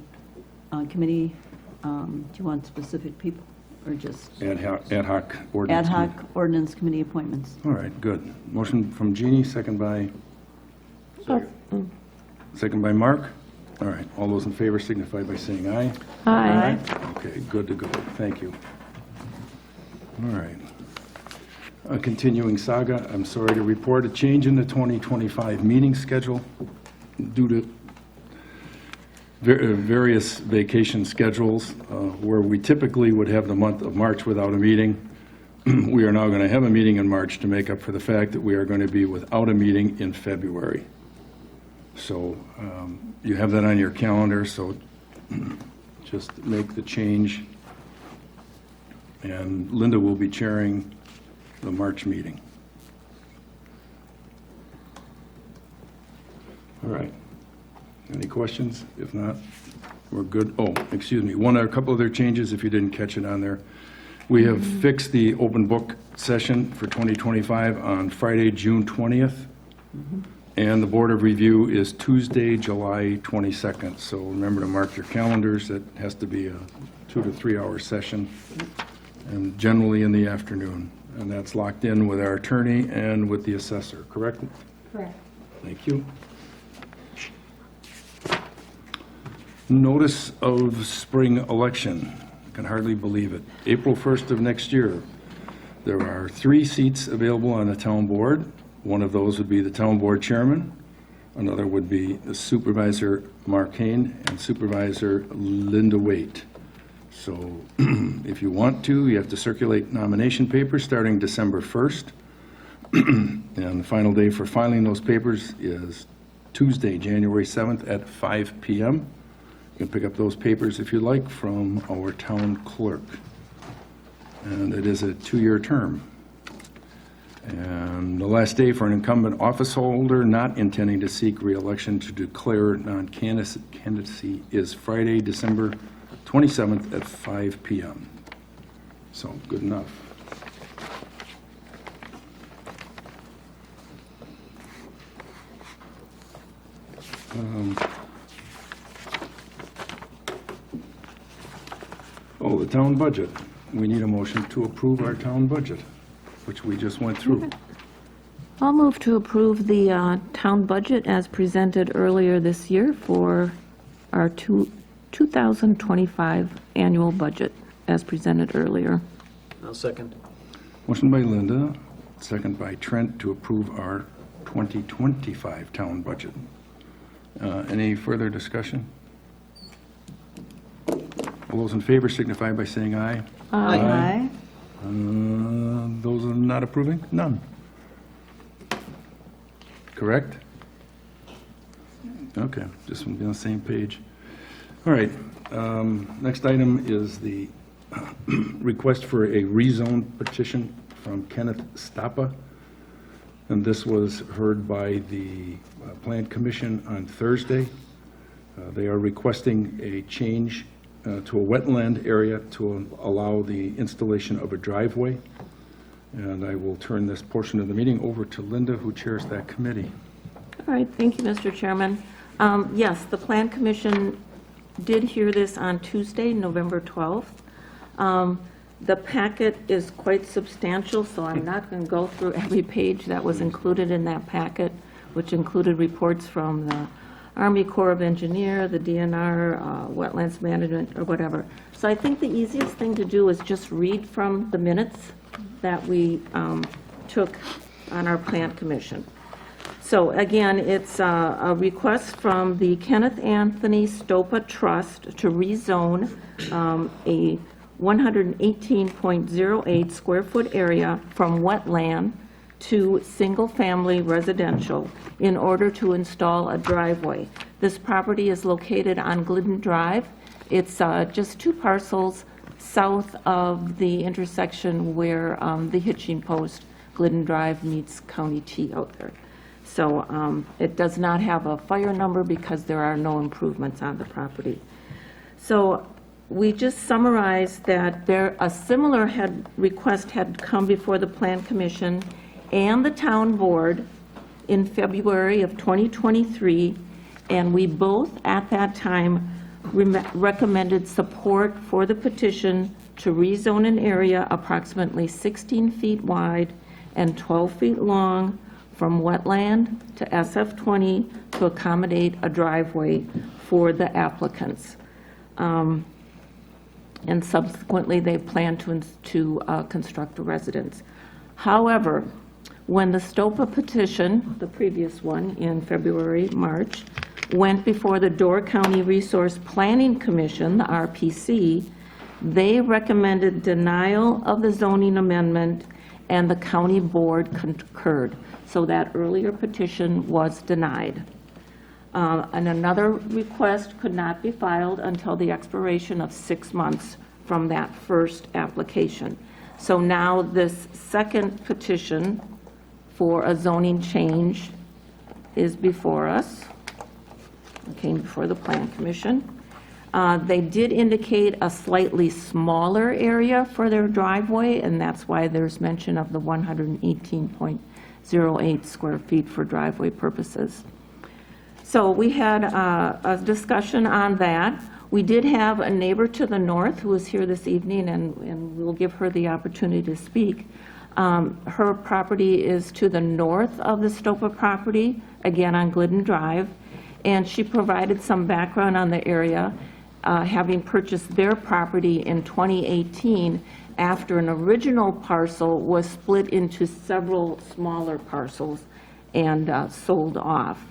committee. Do you want specific people or just Ad hoc ad ordinance. hoc committee. ordinance committee appointments? All right, good. Motion from Jeannie, second by? Second by Mark? All right, all those in favor signify by saying aye. Aye. Okay, good to go. Thank you. All right. A continuing saga, I'm sorry to report a change in the 2025 meeting schedule due to various vacation schedules, where we typically would have the month of March without a meeting. We are now going to have a meeting in March to make up for the fact that we are going to be without a meeting in February. So you have that on your calendar, so just make the change. And Linda will be chairing the March meeting. All right. Any questions? If not, we're good. Oh, excuse me. A couple other changes, if you didn't catch it on there. We have fixed the open book session for 2025 on Friday, June 20th. And the Board of Review is Tuesday, July 22nd. So remember to mark your calendars. It has to be a 2 to 3 hour session, and generally in the afternoon. And that's locked in with our attorney and with the assessor, correct? Correct. Thank you. Notice of spring election. I can hardly believe it. April 1st of next year. There are 3 seats available on the town board. One of those would be the town board chairman. Another would be the Supervisor Mark Hain and Supervisor Linda Waite. So if you want to, you have to circulate nomination papers starting December 1st. And the final day for filing those papers is Tuesday, January 7th at 5 p.m. You can pick up those papers if you like from our town clerk. And it is a 2-year term. And the last day for an incumbent office holder not intending to seek re-election to declare non-candidacy is Friday, December 27th at 5 p.m. So, good enough. The town budget. We need a motion to approve our town budget, which we just went through. I'll move to approve the town budget as presented earlier this year for our 2025 annual budget as presented earlier. I'll second. Motion by Linda, second by Trent to approve our 2025 town budget. Any further discussion? All those in favor signify by saying aye. Aye. Those not approving? None. Correct? Okay, just want to be on the same page. All right, next item is the request for a rezone petition from Kenneth Stappa. And this was heard by the Plan Commission on Thursday. They are requesting a change to a wetland area to allow the installation of a driveway. And I will turn this portion of the meeting over to Linda, who chairs that committee. All right, thank you, Mr. Chairman. Yes, the Plan Commission did hear this on Tuesday, November 12th. The packet is quite substantial, so I'm not going to go through every page that was included in that packet, which included reports from the Army Corps of Engineers, the DNR, Wetlands Management, or whatever. So I think the easiest thing to do is just read from the minutes that we took on our Plan Commission. So again, it's a request from the Kenneth Anthony Stopa Trust to rezone a 118.08 square foot area from wetland to single-family residential in order to install a driveway. This property is located on Glidden Drive. It's just 2 parcels south of the intersection where the hitching post, Glidden Drive, meets County T out there. So it does not have a fire number because there are no improvements on the property. So we just summarized that a similar request had come before the Plan Commission and the Town Board in February of 2023, and we both at that time recommended support for the petition to rezone an area approximately 16 feet wide and 12 feet long from wetland to SF20 to accommodate a driveway for the applicants. And subsequently, they plan to construct a residence. However, when the STOPA petition, the previous one in February, March, went before the Door County Resource Planning Commission, the RPC, they recommended denial of the zoning amendment, and the county board concurred. So that earlier petition was denied. And another request could not be filed until the expiration of 6 months from that first application. So now this second petition for a zoning change is before us. It came before the Plan Commission. They did indicate a slightly smaller area for their driveway, and that's why there's mention of the 118.08 square feet for driveway purposes. So we had a discussion on that. We did have a neighbor to the north who is here this evening, and we'll give her the opportunity to speak. Her property is to the north of the STOPA property, again on Glidden Drive, and she provided some background on the area, having purchased their property in 2018 after an original parcel was split into several smaller parcels and sold off.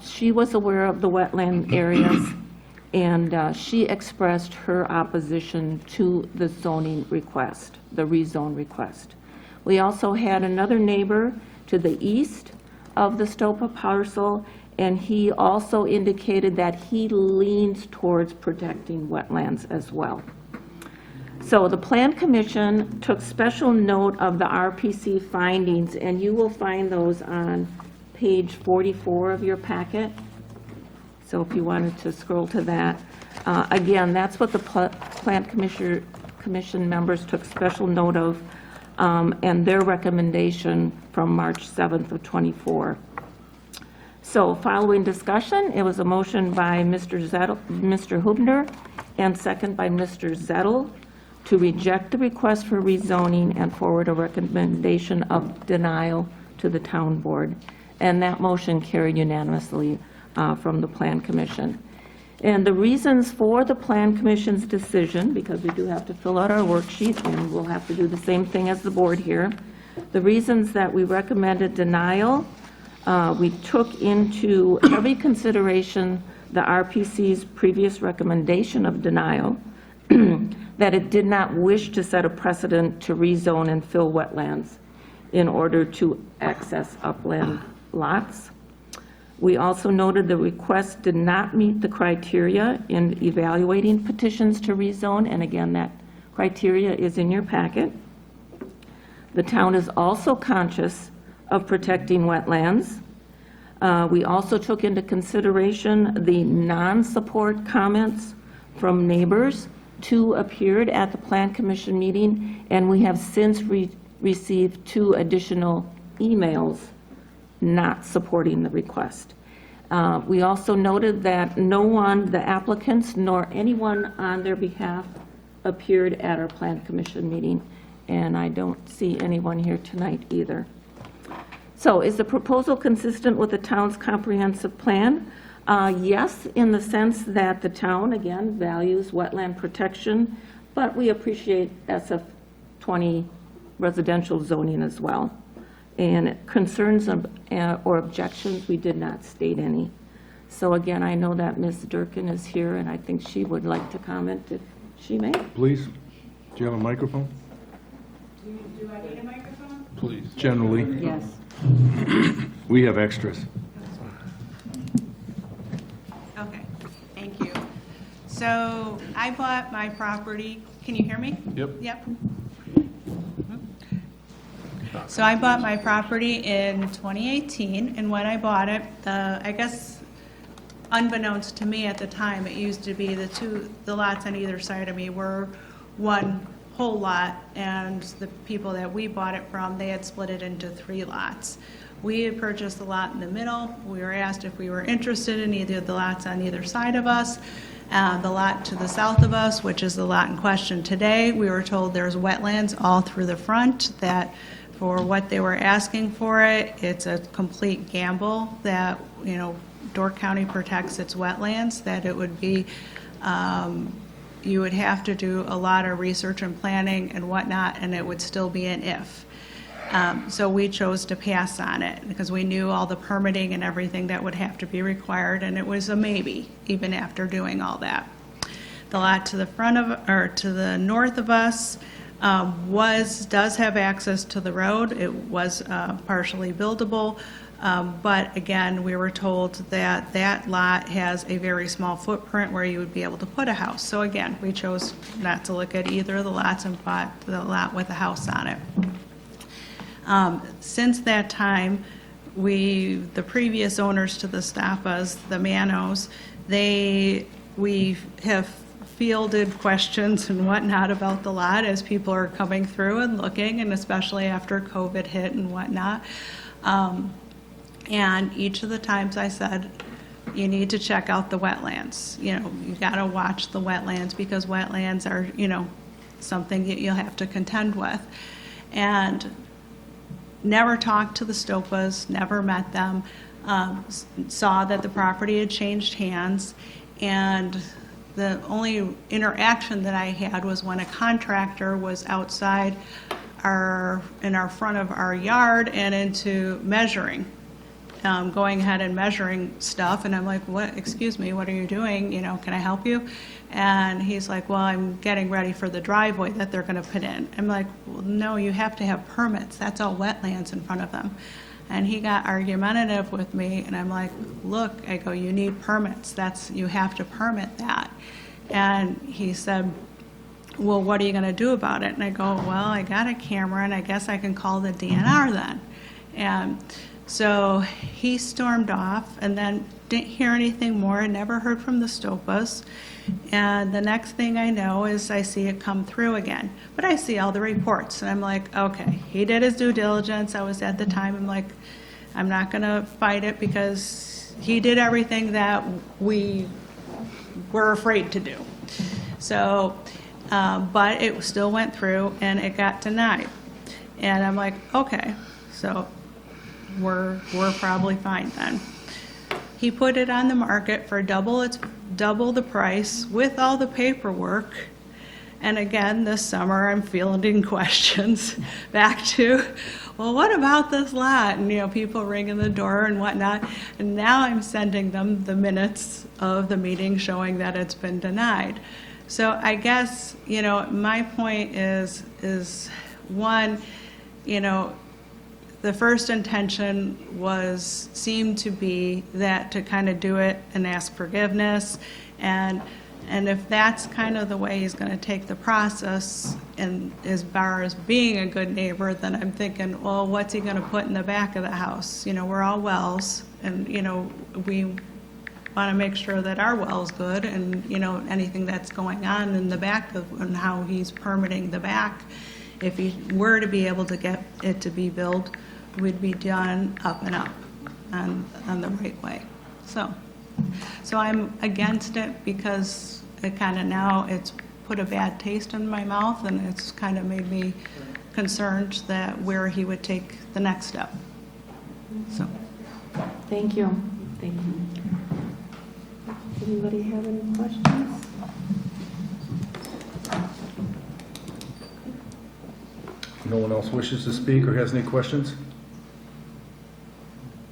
She was aware of the wetland areas, and she expressed her opposition to the zoning request, the rezone request. We also had another neighbor to the east of the STOPA parcel, and he also indicated that he leans towards protecting wetlands as well. So the Plan Commission took special note of the RPC findings, and you will find those on page 44 of your packet. So if you wanted to scroll to that. Again, that's what the Plan Commission members took special note of, and their recommendation from March 7th of 24. So following discussion, it was a motion by Mr. Hubner and second by Mr. Zettel to reject the request for rezoning and forward a recommendation of denial to the town board. And that motion carried unanimously from the Plan Commission. And the reasons for the Plan Commission's decision, because we do have to fill out our worksheet and we'll have to do the same thing as the board here, the reasons that we recommended denial, we took into heavy consideration the RPC's previous recommendation of denial, that it did not wish to set a precedent to rezone and fill wetlands in order to access upland lots. We also noted the request did not meet the criteria in evaluating petitions to rezone, and again, that criteria is in your packet. The town is also conscious of protecting wetlands. We also took into consideration the non-support comments from neighbors. 2 appeared at the Plan Commission meeting, and we have since received 2 additional emails not supporting the request. We also noted that no one, the applicants, nor anyone on their behalf appeared at our Plan Commission meeting, and I don't see anyone here tonight either. So is the proposal consistent with the town's comprehensive plan? Yes, in the sense that the town, again, values wetland protection, but we appreciate SF20 residential zoning as well. And concerns or objections, we did not state any. So again, I know that Ms. Durkin is here, and I think she would like to comment if she may. Please, do you have a microphone? Do I need a microphone? Please. Generally. Yes. We have extras. Okay, thank you. So I bought my property, can you hear me? Yep. Yep. So I bought my property in 2018, and when I bought it, I guess unbeknownst to me at the time, it used to be the lots on either side of me were one whole lot, and the people that we bought it from, they had split it into 3 lots. We had purchased the lot in the middle. We were asked if we were interested in either of the lots on either side of us. The lot to the south of us, which is the lot in question today, we were told there's wetlands all through the front, that for what they were asking for it, it's a complete gamble that, you know, Door County protects its wetlands, that it would be, you would have to do a lot of research and planning and whatnot, and it would still be an if. So we chose to pass on it because we knew all the permitting and everything that would have to be required, and it was a maybe, even after doing all that. The lot to the front of, or to the north of us, does have access to the road. It was partially buildable, but again, we were told that that lot has a very small footprint where you would be able to put a house. So again, we chose not to look at either of the lots and bought the lot with a house on it. Since that time, the previous owners to the Stappas, the Manos, we have fielded questions and whatnot about the lot as people are coming through and looking, and especially after COVID hit and whatnot. And each of the times I said, you need to check out the wetlands. You know, you got to watch the wetlands because wetlands are, you know, something that you'll have to contend with. And never talked to the Stoppas, never met them, saw that the property had changed hands, and the only interaction that I had was when a contractor was outside in our front of our yard and into measuring, going ahead and measuring stuff, and I'm like, what, excuse me, what are you doing? You know, can I help you? And he's like, well, I'm getting ready for the driveway that they're gonna put in. I'm like, well, no, you have to have permits. That's all wetlands in front of them. And he got argumentative with me, and I'm like, look, I go, you need permits. You have to permit that. And he said, well, what are you gonna do about it? And I go, well, I got a camera, and I guess I can call the DNR then. And so he stormed off, and then didn't hear anything more, never heard from the Stoppas. And the next thing I know is I see it come through again. But I see all the reports, and I'm like, okay, he did his due diligence. I was at the time, I'm like, I'm not gonna fight it because he did everything that we were afraid to do. So, but it still went through and it got denied. And I'm like, okay, so we're probably fine then. He put it on the market for double the price with all the paperwork. And again, this summer, I'm fielding questions back to, well, what about this lot? And, you know, people ringing the door and whatnot. And now I'm sending them the minutes of the meeting showing that it's been denied. So I guess, you know, my point is one, you know, the first intention seemed to be that to kind of do it and ask forgiveness, and if that's kind of the way he's going to take the process, and as far as being a good neighbor, then I'm thinking, well, what's he going to put in the back of the house? You know, we're all wells, and you know, we want to make sure that our well's good, and you know, anything that's going on in the back of and how he's permitting the back, if he were to be able to get it to be built, would be done up and up on the right way. So I'm against it because it kind of now it's put a bad taste in my mouth, and it's kind of made me concerned that where he would take the next step. So. Thank you. Thank you. Anybody have any questions? No one else wishes to speak or has any questions?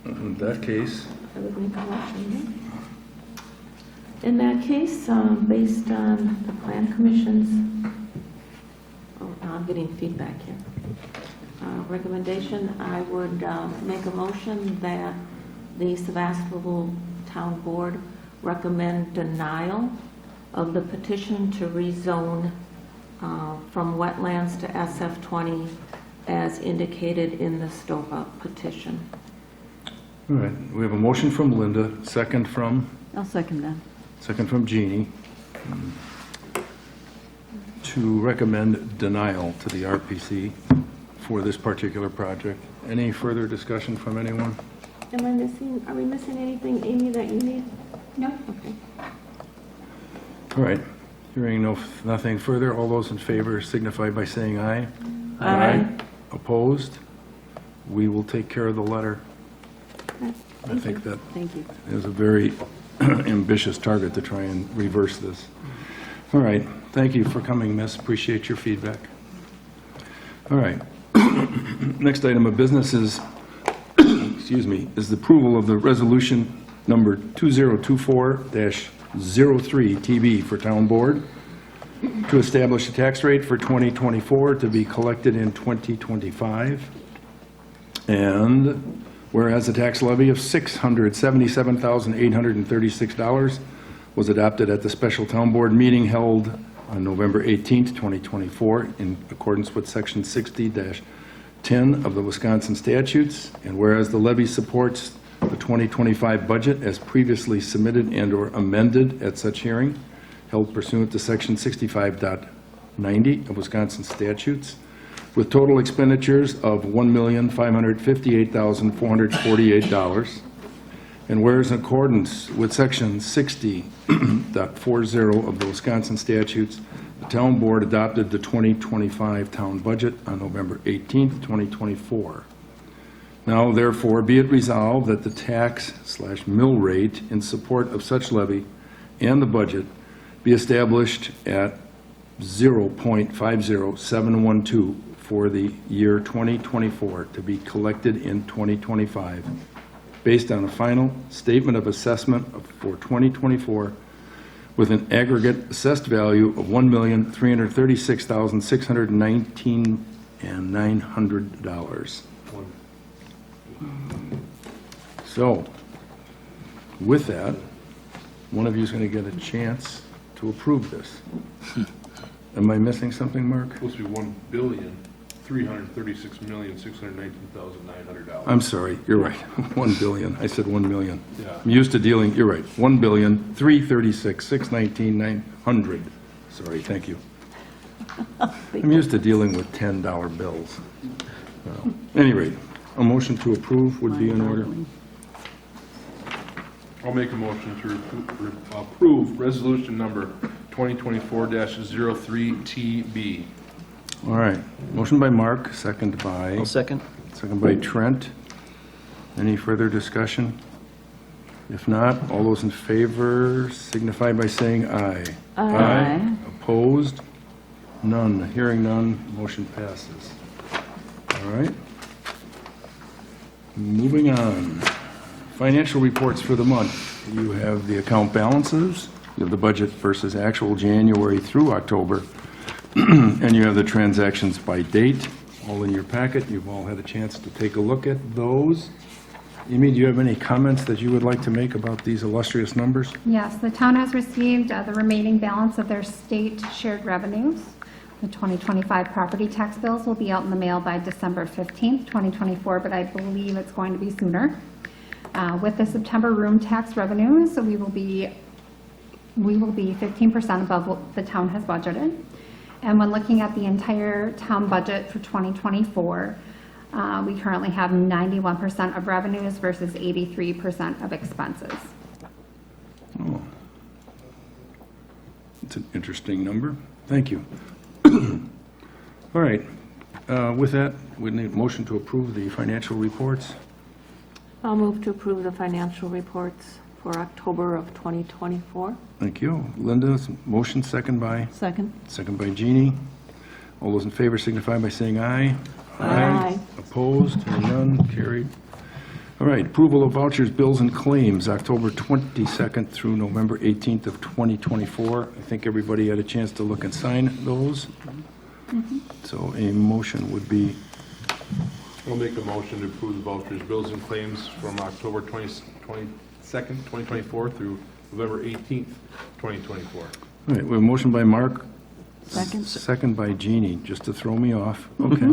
In that case, I would make a motion. In that case, based on the Plan Commission's, I'm getting feedback here. Recommendation, I would make a motion that the Sevastopol Town Board recommend denial of the petition to rezone from wetlands to SF20 as indicated in the Stoppa petition. all right, we have a motion from Linda, second from I'll second that. Second from Jeannie. To recommend denial to the RPC for this particular project. Any further discussion from anyone? Are we missing anything, Amy, that you need? No? Okay. All right, hearing nothing further, all those in favor signify by saying aye. Aye. Opposed? We will take care of the letter. I think that Thank you. is a very ambitious target to try and reverse this. All right, thank you for coming, miss, appreciate your feedback. All right, next item of business is, excuse me, is the approval of the resolution number 2024-03 TB for Town Board to establish a tax rate for 2024 to be collected in 2025. And whereas the tax levy of $677,836 was adopted at the special Town Board meeting held on November 18th, 2024, in accordance with Section 60-10 of the Wisconsin statutes, and whereas the levy supports the 2025 budget as previously submitted and/or amended at such hearing, held pursuant to Section 65.90 of Wisconsin statutes, with total expenditures of $1,558,448. And whereas in accordance with Section 60.40 of the Wisconsin statutes, the Town Board adopted the 2025 town budget on November 18th, 2024. Now, therefore, be it resolved that the tax/mill rate in support of such levy and the budget be established at 0.50712 for the year 2024 to be collected in 2025, based on a final statement of assessment for 2024 with an aggregate assessed value of $1,336,619.900. So, with that, one of you is going to get a chance to approve this. Am I missing something, Mark? Supposed to be $1,336,619,900. I'm sorry, you're right. 1 billion. I said 1 million. Yeah. I'm used to dealing, you're right. 1,336,619,900. Sorry, thank you. I'm used to dealing with $10 bills. Well, any rate, a motion to approve would be in order. I'll make a motion to approve resolution number 2024-03 TB. All right, motion by Mark, second by? I'll second. Second by Trent. Any further discussion? If not, all those in favor signify by saying aye. Aye. Opposed? None. Hearing none, motion passes. All right. Moving on. Financial reports for the month. You have the account balances, you have the budget versus actual January through October, and you have the transactions by date, all in your packet. You've all had a chance to take a look at those. Amy, do you have any comments that you would like to make about these illustrious numbers? Yes, the town has received the remaining balance of their state shared revenues. The 2025 property tax bills will be out in the mail by December 15th, 2024, but I believe it's going to be sooner. With the September room tax revenues, so we will be 15% above what the town has budgeted. And when looking at the entire town budget for 2024, we currently have 91% of revenues versus 83% of expenses. Oh, it's an interesting number. Thank you. All right. With that, we need a motion to approve the financial reports. I'll move to approve the financial reports for October of 2024. Thank you. Linda's motion, second by? Second. Second by Jeannie. All those in favor signify by saying aye. Aye. Opposed? Hearing none, carried. All right, approval of vouchers, bills, and claims, October 22nd through November 18th of 2024. I think everybody had a chance to look and sign those. So a motion would be? I'll make a motion to approve the vouchers, bills, and claims from October 22nd, 2024 through November 18th, 2024. All right, we have a motion by Mark. Second. Second by Jeannie, just to throw me off. Okay.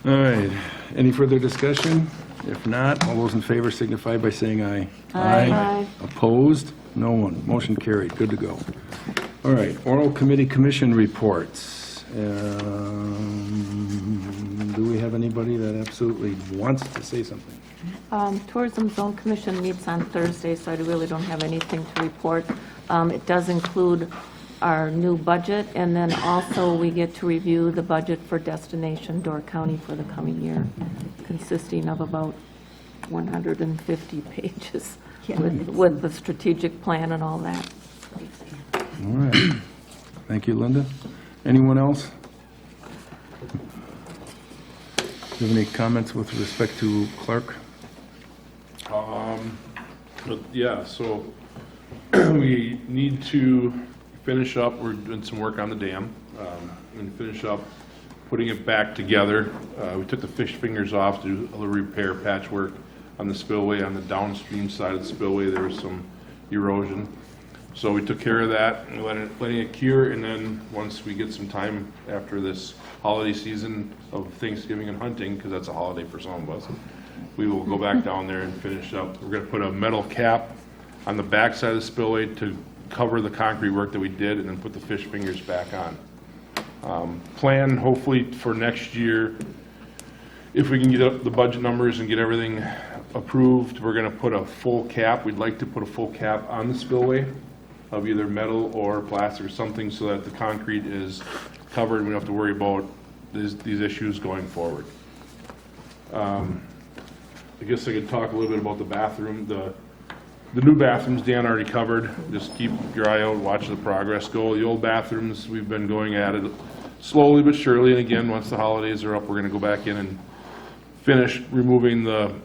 All right, any further discussion? If not, all those in favor signify by saying aye. Aye. Opposed? No one. Motion carried. Good to go. All right, oral committee commission reports. Do we have anybody that absolutely wants to say something? Tourism Zone Commission meets on Thursday, so I really don't have anything to report. It does include our new budget, and then also we get to review the budget for Destination Door County for the coming year, consisting of about 150 pages with the strategic plan and all that. All right. Thank you, Linda. Anyone else? Do you have any comments with respect to Clark? Yeah, so we need to finish up, we're doing some work on the dam, and finish up putting it back together. We took the fish fingers off to do a little repair patchwork on the spillway, on the downstream side of the spillway, there was some erosion. So we took care of that and letting it cure, and then once we get some time after this holiday season of Thanksgiving and hunting, because that's a holiday for some of us, we will go back down there and finish up. We're going to put a metal cap on the back side of the spillway to cover the concrete work that we did, and then put the fish fingers back on. Plan hopefully for next year, if we can get up the budget numbers and get everything approved, we're going to put a full cap. We'd like to put a full cap on the spillway of either metal or plastic or something, so that the concrete is covered and we don't have to worry about these issues going forward. I guess I could talk a little bit about the bathroom. The new bathrooms Dan already covered. Just keep your eye out, watch the progress go. The old bathrooms, we've been going at it slowly but surely, and again, once the holidays are up, we're going to go back in and finish removing the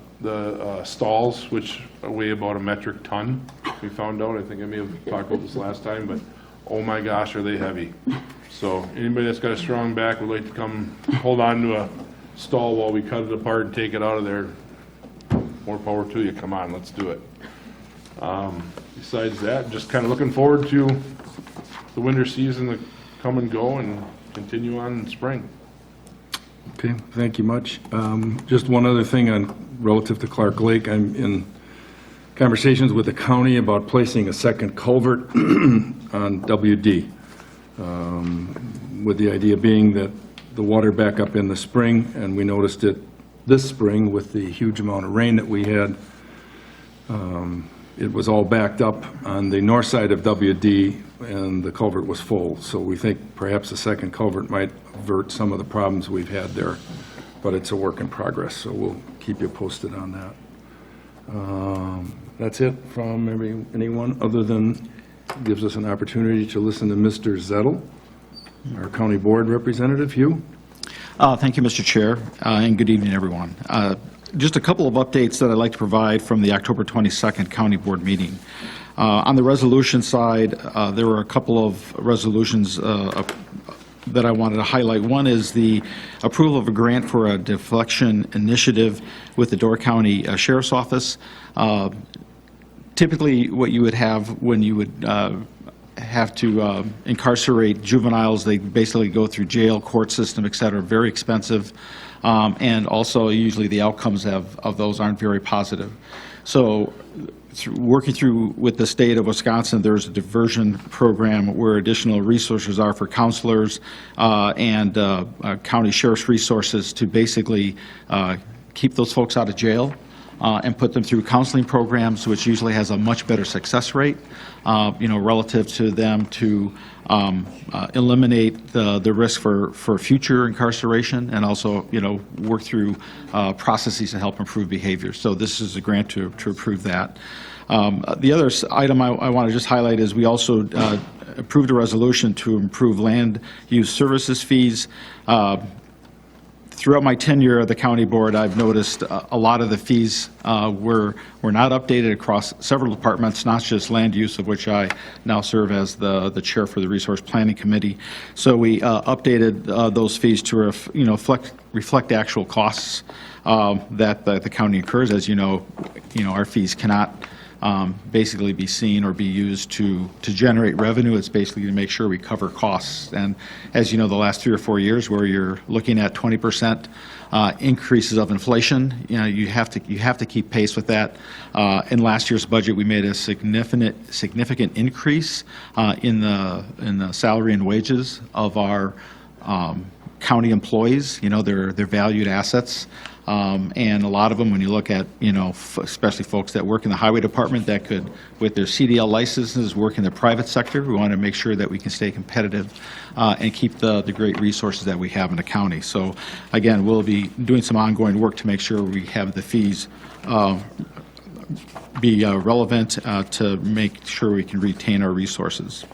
stalls, which weigh about a metric ton. We found out, I think I may have talked about this last time, but oh my gosh, are they heavy. So anybody that's got a strong back would like to come hold on to a stall while we cut it apart and take it out of there, more power to you. Come on, let's do it. Besides that, just kind of looking forward to the winter season to come and go and continue on in spring. Okay, thank you much. Just one other thing relative to Clark Lake. I'm in conversations with the county about placing a second culvert on WD, with the idea being that the water back up in the spring, and we noticed it this spring with the huge amount of rain that we had. It was all backed up on the north side of WD, and the culvert was full. So we think perhaps a second culvert might avert some of the problems we've had there, but it's a work in progress, so we'll keep you posted on that. That's it from anyone other than gives us an opportunity to listen to Mr. Zettel, our county board representative. Hugh? Thank you, Mr. Chair, and good evening, everyone. Just a couple of updates that I'd like to provide from the October 22nd County Board meeting. On the resolution side, there were a couple of resolutions that I wanted to highlight. One is the approval of a grant for a deflection initiative with the Door County Sheriff's Office. Typically, what you would have when you would have to incarcerate juveniles, they basically go through jail, court system, et cetera, very expensive. And also, usually the outcomes of those aren't very positive. So working through with the state of Wisconsin, there's a diversion program where additional resources are for counselors and county sheriff's resources to basically keep those folks out of jail and put them through counseling programs, which usually has a much better success rate, relative to them to eliminate the risk for future incarceration, and also, work through processes to help improve behavior. So this is a grant to approve that. The other item I want to just highlight is we also approved a resolution to improve land use services fees. Throughout my tenure at the county board, I've noticed a lot of the fees were not updated across several departments, not just land use, of which I now serve as the chair for the Resource Planning Committee. So we updated those fees to reflect actual costs that the county incurs. As you know, our fees cannot basically be seen or be used to generate revenue. It's basically to make sure we cover costs. And as you know, the last 3 or 4 years where you're looking at 20% increases of inflation, you have to keep pace with that. In last year's budget, we made a significant increase in the salary and wages of our county employees. They're valued assets. And a lot of them, when you look at, especially folks that work in the highway department that could, with their CDL licenses, work in the private sector, we want to make sure that we can stay competitive and keep the great resources that we have in the county. So again, we'll be doing some ongoing work to make sure we have the fees be relevant to make sure we can retain our resources.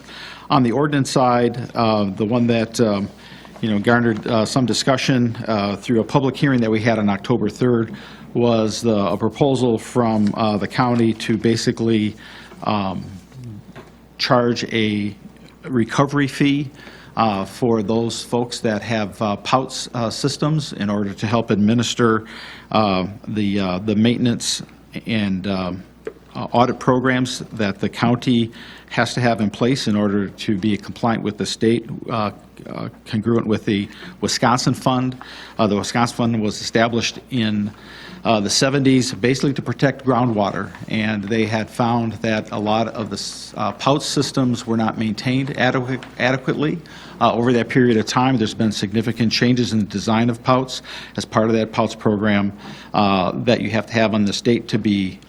On the ordinance side, the one that garnered some discussion through a public hearing that we had on October 3rd was a proposal from the county to basically charge a recovery fee for those folks that have POUTS systems in order to help administer the maintenance and audit programs that the county has to have in place in order to be compliant with the state, congruent with the Wisconsin Fund. The Wisconsin Fund was established in the 70s basically to protect groundwater, and they had found that a lot of the POUTS systems were not maintained adequately. Over that period of time, there's been significant changes in the design of POUTS as part of that POUTS program that you have to have on the state to be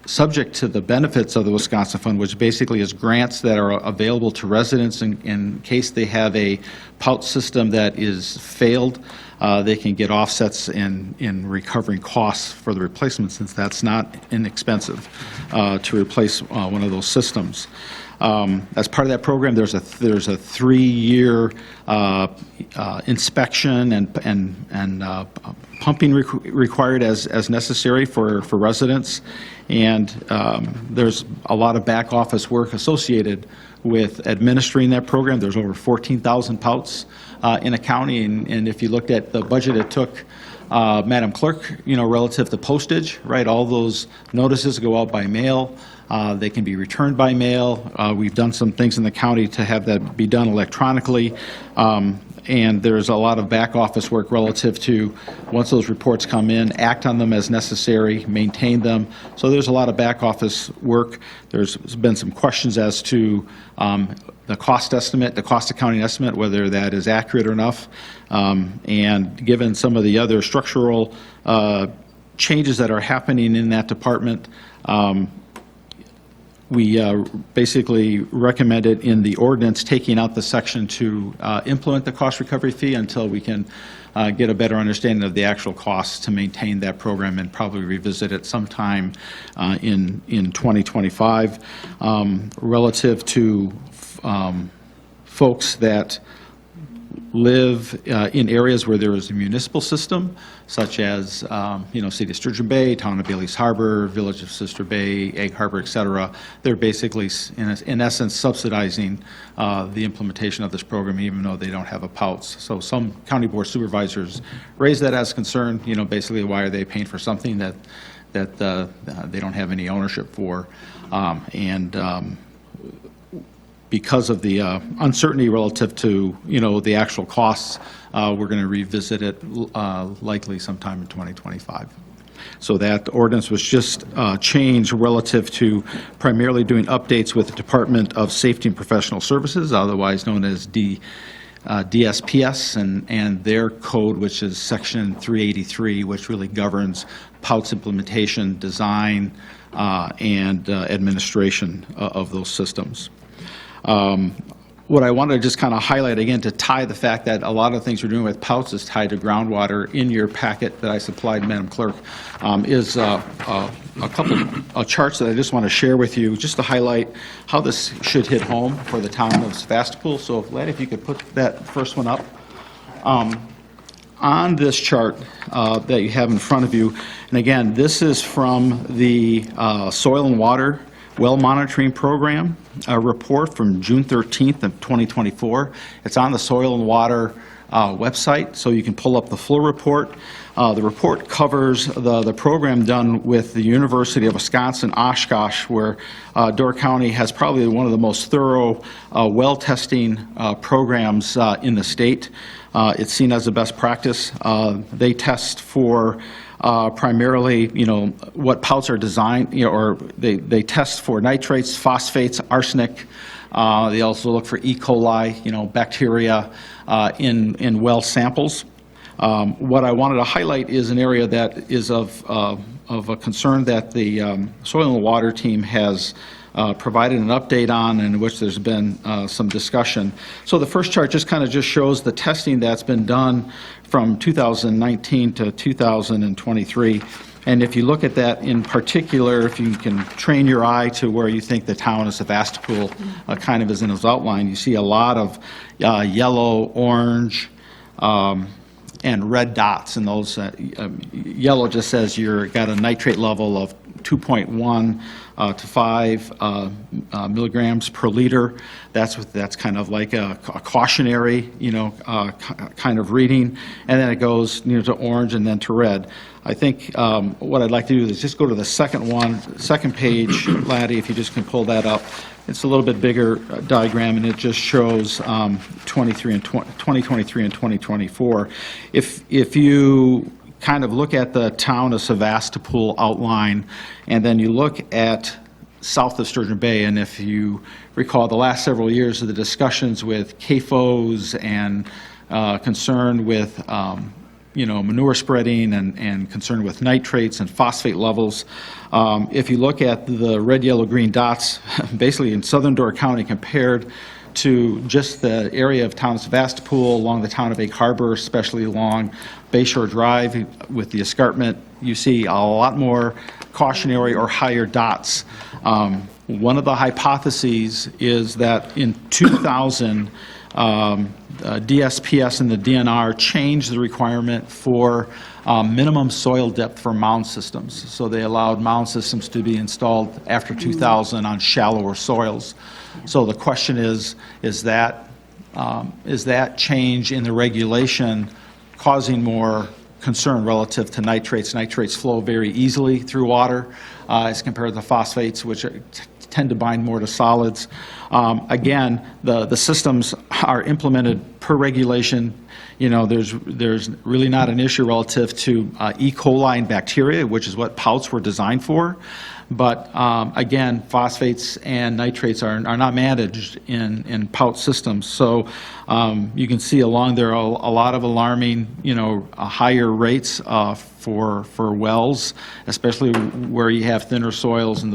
subject to the benefits of the Wisconsin Fund, which basically is grants that are available to residents in case they have a POUT system that is failed. They can get offsets in recovering costs for the replacement, since that's not inexpensive to replace one of those systems. As part of that program, there's a 3-year inspection and pumping required as necessary for residents, and there's a lot of back office work associated with administering that program. There's over 14,000 POUTS in a county, and if you looked at the budget it took Madam Clerk, relative to postage, right? All those notices go out by mail. They can be returned by mail. We've done some things in the county to have that be done electronically. And there's a lot of back office work relative to, once those reports come in, act on them as necessary, maintain them. So there's a lot of back office work. There's been some questions as to the cost estimate, the cost accounting estimate, whether that is accurate or enough. And given some of the other structural changes that are happening in that department, we basically recommended in the ordinance taking out the section to implement the cost recovery fee until we can get a better understanding of the actual costs to maintain that program, and probably revisit it sometime in 2025. Relative to folks that live in areas where there is a municipal system, such as, City of Sturgeon Bay, Town of Bailey's Harbor, Village of Sister Bay, Egg Harbor, et cetera. They're basically, in essence, subsidizing the implementation of this program, even though they don't have a POUTS. So some county board supervisors raise that as concern, basically why are they paying for something that they don't have any ownership for? Because of the uncertainty relative to, the actual costs, we're going to revisit it likely sometime in 2025. So that ordinance was just changed relative to primarily doing updates with the Department of Safety and Professional Services, otherwise known as DSPS, and their code, which is Section 383, which really governs POUTS implementation, design, and administration of those systems. What I wanted to just kind of highlight again, to tie the fact that a lot of the things we're doing with POUTS is tied to groundwater. In your packet that I supplied, Madam Clerk, is a couple of charts that I just want to share with you, just to highlight how this should hit home for the town of Sevastopol. So, Lad, if you could put that first one up. On this chart that you have in front of you, and again, this is from the Soil and Water Well Monitoring Program, a report from June 13th of 2024. It's on the Soil and Water website, so you can pull up the full report. The report covers the program done with the University of Wisconsin-Oshkosh, where Door County has probably one of the most thorough well testing programs in the state. It's seen as a best practice. They test for primarily, what pouts are designed, or they test for nitrates, phosphates, arsenic. They also look for E. coli, bacteria in well samples. What I wanted to highlight is an area that is of a concern that the Soil and Water team has provided an update on, in which there's been some discussion. So the first chart just shows the testing that's been done from 2019 to 2023. And if you look at that in particular, if you can train your eye to where you think the town of Sevastopol kind of is in its outline, you see a lot of yellow, orange, and red dots, and those yellow just says you've got a nitrate level of 2.1 to 5 milligrams per liter. That's kind of like a cautionary, kind of reading, and then it goes to orange and then to red. I think what I'd like to do is just go to the second page, Laddie, if you just can pull that up. It's a little bit bigger diagram, and it just shows 2023 and 2024. If you kind of look at the town of Sevastopol outline, and then you look at south of Sturgeon Bay, and if you recall the last several years of the discussions with CAFOs and concern with manure spreading and concern with nitrates and phosphate levels. If you look at the red, yellow, green dots, basically in southern Door County compared to just the area of town of Sevastopol, along the town of Egg Harbor, especially along Bayshore Drive with the escarpment, you see a lot more cautionary or higher dots. One of the hypotheses is that in 2000, DSPS and the DNR changed the requirement for minimum soil depth for mound systems. So they allowed mound systems to be installed after 2000 on shallower soils. So the question is that change in the regulation causing more concern relative to nitrates? Nitrates flow very easily through water as compared to the phosphates, which tend to bind more to solids. Again, the systems are implemented per regulation. There's really not an issue relative to E. coli and bacteria, which is what pouts were designed for. But again, phosphates and nitrates are not managed in pout systems. So you can see along there a lot of alarming, higher rates for wells, especially where you have thinner soils in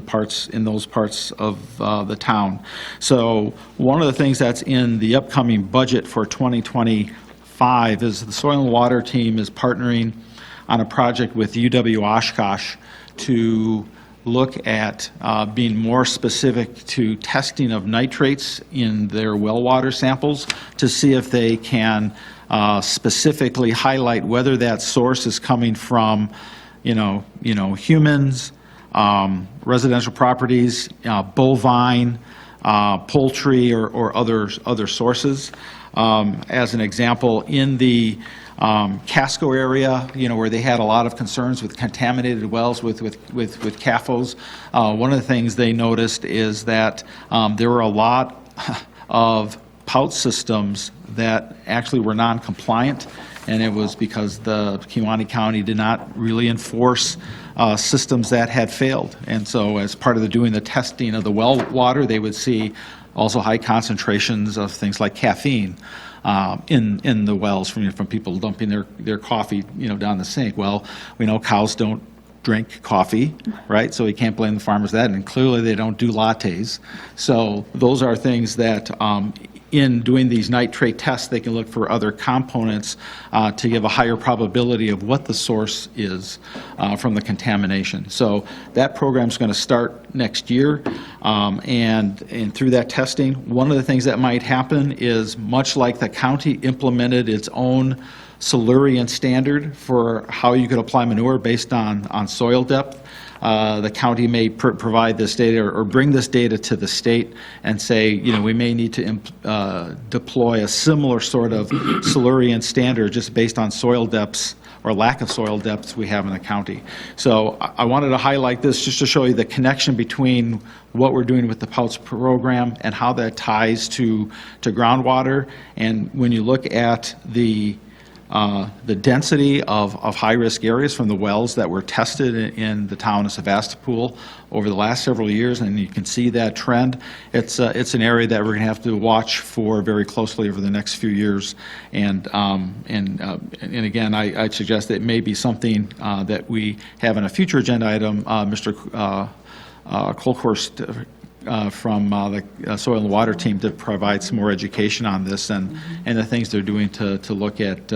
those parts of the town. So one of the things that's in the upcoming budget for 2025 is the Soil and Water team is partnering on a project with UW Oshkosh to look at being more specific to testing of nitrates in their well water samples to see if they can specifically highlight whether that source is coming from, humans, residential properties, bovine, poultry, or other sources. As an example, in the Casco area, where they had a lot of concerns with contaminated wells with CAFOs. One of the things they noticed is that there were a lot of pout systems that actually were non-compliant, and it was because the Kewaunee County did not really enforce systems that had failed. And so as part of doing the testing of the well water, they would see also high concentrations of things like caffeine in the wells from people dumping their coffee down the sink. Well, we know cows don't drink coffee, right? So we can't blame the farmers for that, and clearly they don't do lattes. So those are things that in doing these nitrate tests, they can look for other components to give a higher probability of what the source is from the contamination. So that program's going to start next year, and through that testing, one of the things that might happen is, much like the county implemented its own Silurian standard for how you could apply manure based on soil depth, the county may provide this data or bring this data to the state and say, you know, we may need to deploy a similar sort of Silurian standard just based on soil depths or lack of soil depths we have in the county. So I wanted to highlight this just to show you the connection between what we're doing with the POUTS program and how that ties to groundwater. And when you look at the density of high-risk areas from the wells that were tested in the town of Sevastopol over the last several years, and you can see that trend. It's an area that we're going to have to watch for very closely over the next few years. And again, I'd suggest that it may be something that we have in a future agenda item. Mr. Kolkhorst from the Soil and Water team to provide some more education on this and the things they're doing to look at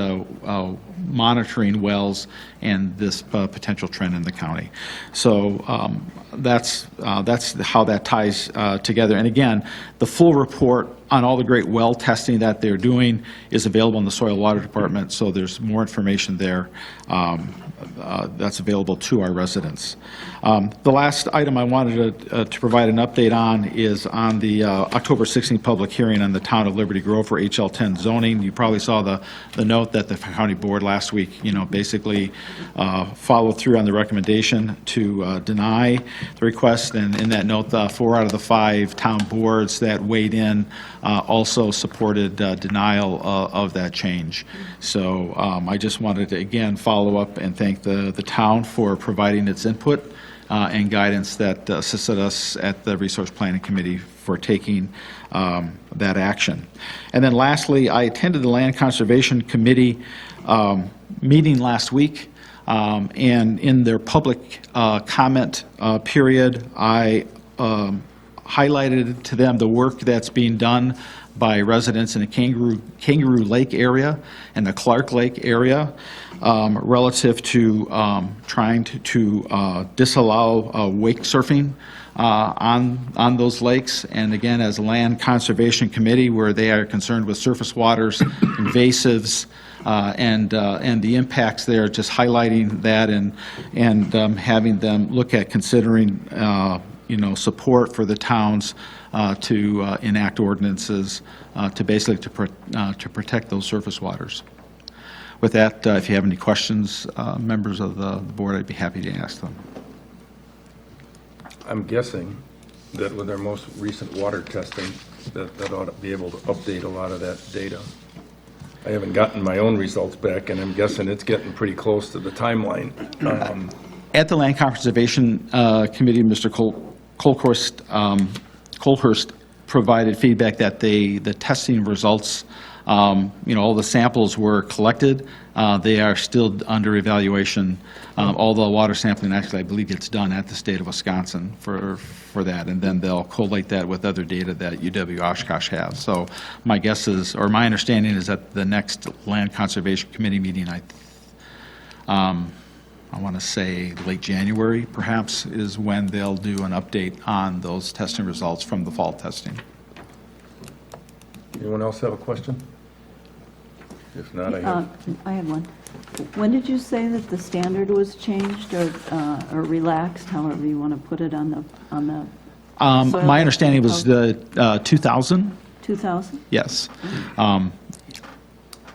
monitoring wells and this potential trend in the county. So that's how that ties together. And again, the full report on all the great well testing that they're doing is available in the Soil and Water Department, so there's more information there that's available to our residents. The last item I wanted to provide an update on is on the October 16th public hearing on the Town of Liberty Grove for HL 10 zoning. You probably saw the note that the county board last week, you know, basically followed through on the recommendation to deny the request, and in that note, 4 out of the 5 town boards that weighed in also supported denial of that change. So I just wanted to again follow up and thank the town for providing its input and guidance that assisted us at the Resource Planning Committee for taking that action. And then lastly, I attended the Land Conservation Committee meeting last week, and in their public comment period, I highlighted to them the work that's being done by residents in the Kangaroo Lake area and the Clark Lake area relative to trying to disallow wake surfing on those lakes. And again, as a Land Conservation Committee, where they are concerned with surface waters, invasives, and the impacts there, just highlighting that and having them look at considering support for the towns to enact ordinances to basically to protect those surface waters. With that, if you have any questions, members of the board, I'd be happy to ask them. I'm guessing that with our most recent water testing, that ought to be able to update a lot of that data. I haven't gotten my own results back, and I'm guessing it's getting pretty close to the timeline. At the Land Conservation Committee, Mr. Kolkhorst provided feedback that the testing results, all the samples were collected. They are still under evaluation. All the water sampling actually, I believe, gets done at the state of Wisconsin for that, and then they'll collate that with other data that UW-Oshkosh has. So my guess is, or my understanding is that the next Land Conservation Committee meeting, I want to say late January, perhaps, is when they'll do an update on those testing results from the fall testing. Anyone else have a question? If not, I have. I have one. When did you say that the standard was changed or relaxed, however you want to put it on the soil? My understanding was the 2000. 2000? Yes.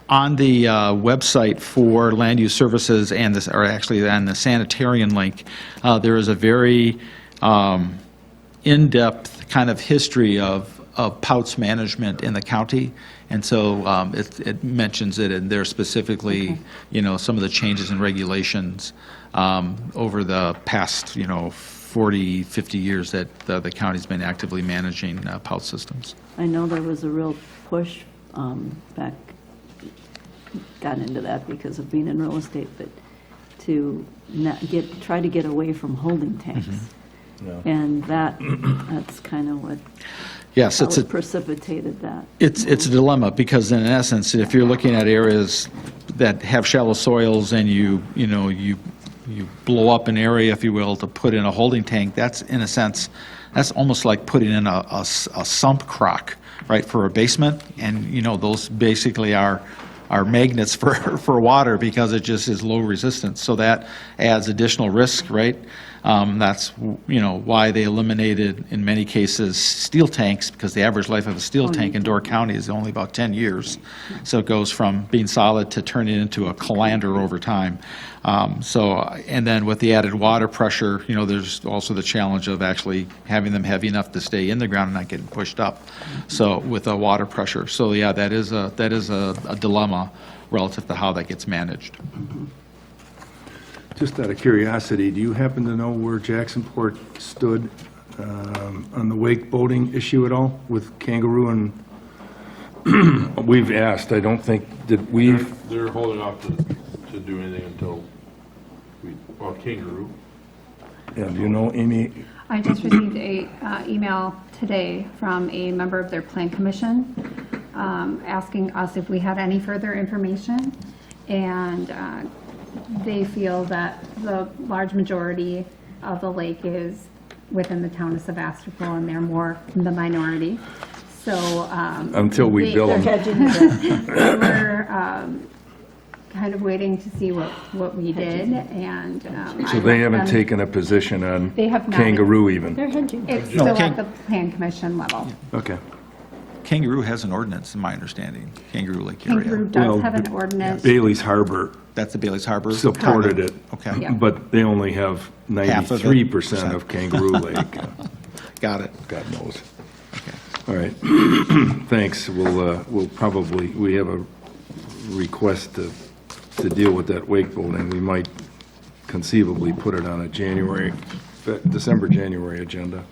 On the website for Land Use Services and this, or actually on the sanitarian link, there is a very in-depth kind of history of POUTS management in the county. And so it mentions it in there specifically, some of the changes in regulations over the past, 40, 50 years that the county's been actively managing POUTS systems. I know there was a real push back, got into that because of being in real estate, but to try to get away from holding tanks. Mm-hmm. No. And that's kind of what Yes, it's precipitated that. It's a dilemma because in essence, if you're looking at areas that have shallow soils and you blow up an area, if you will, to put in a holding tank, that's in a sense, that's almost like putting in a sump crock, right, for a basement. And those basically are magnets for water because it just is low resistance. So that adds additional risk, right? That's, why they eliminated, in many cases, steel tanks, because the average life of a steel tank in Door County is only about 10 years. So it goes from being solid to turning into a colander over time. And then with the added water pressure, there's also the challenge of actually having them heavy enough to stay in the ground and not getting pushed up. So with the water pressure. So yeah, that is a dilemma relative to how that gets managed. Just out of curiosity, do you happen to know where Jacksonport stood on the wake boating issue at all with Kangaroo? And we've asked, I don't think, did we? They're holding off to do anything until Kangaroo. Yeah, do you know, Amy? I just received a email today from a member of their plan commission asking us if we had any further information, and they feel that the large majority of the lake is within the town of Sevastopol, and they're more the minority. So Until we bill them. They were kind of waiting to see what we did, and So they haven't taken a position on They have not. Kangaroo even? They're hedging. It's still at the plan commission level. Okay. Kangaroo has an ordinance, in my understanding, Kangaroo Lake area. Kangaroo does have an ordinance. Bailey's Harbor That's the Bailey's Harbor? supported it. Okay. Yeah. But they only have Half of it? 93% of Kangaroo Lake. Got it. God knows. Okay. All right. Thanks. We'll probably, we have a request to deal with that wake boating. We might conceivably put it on a December, January agenda.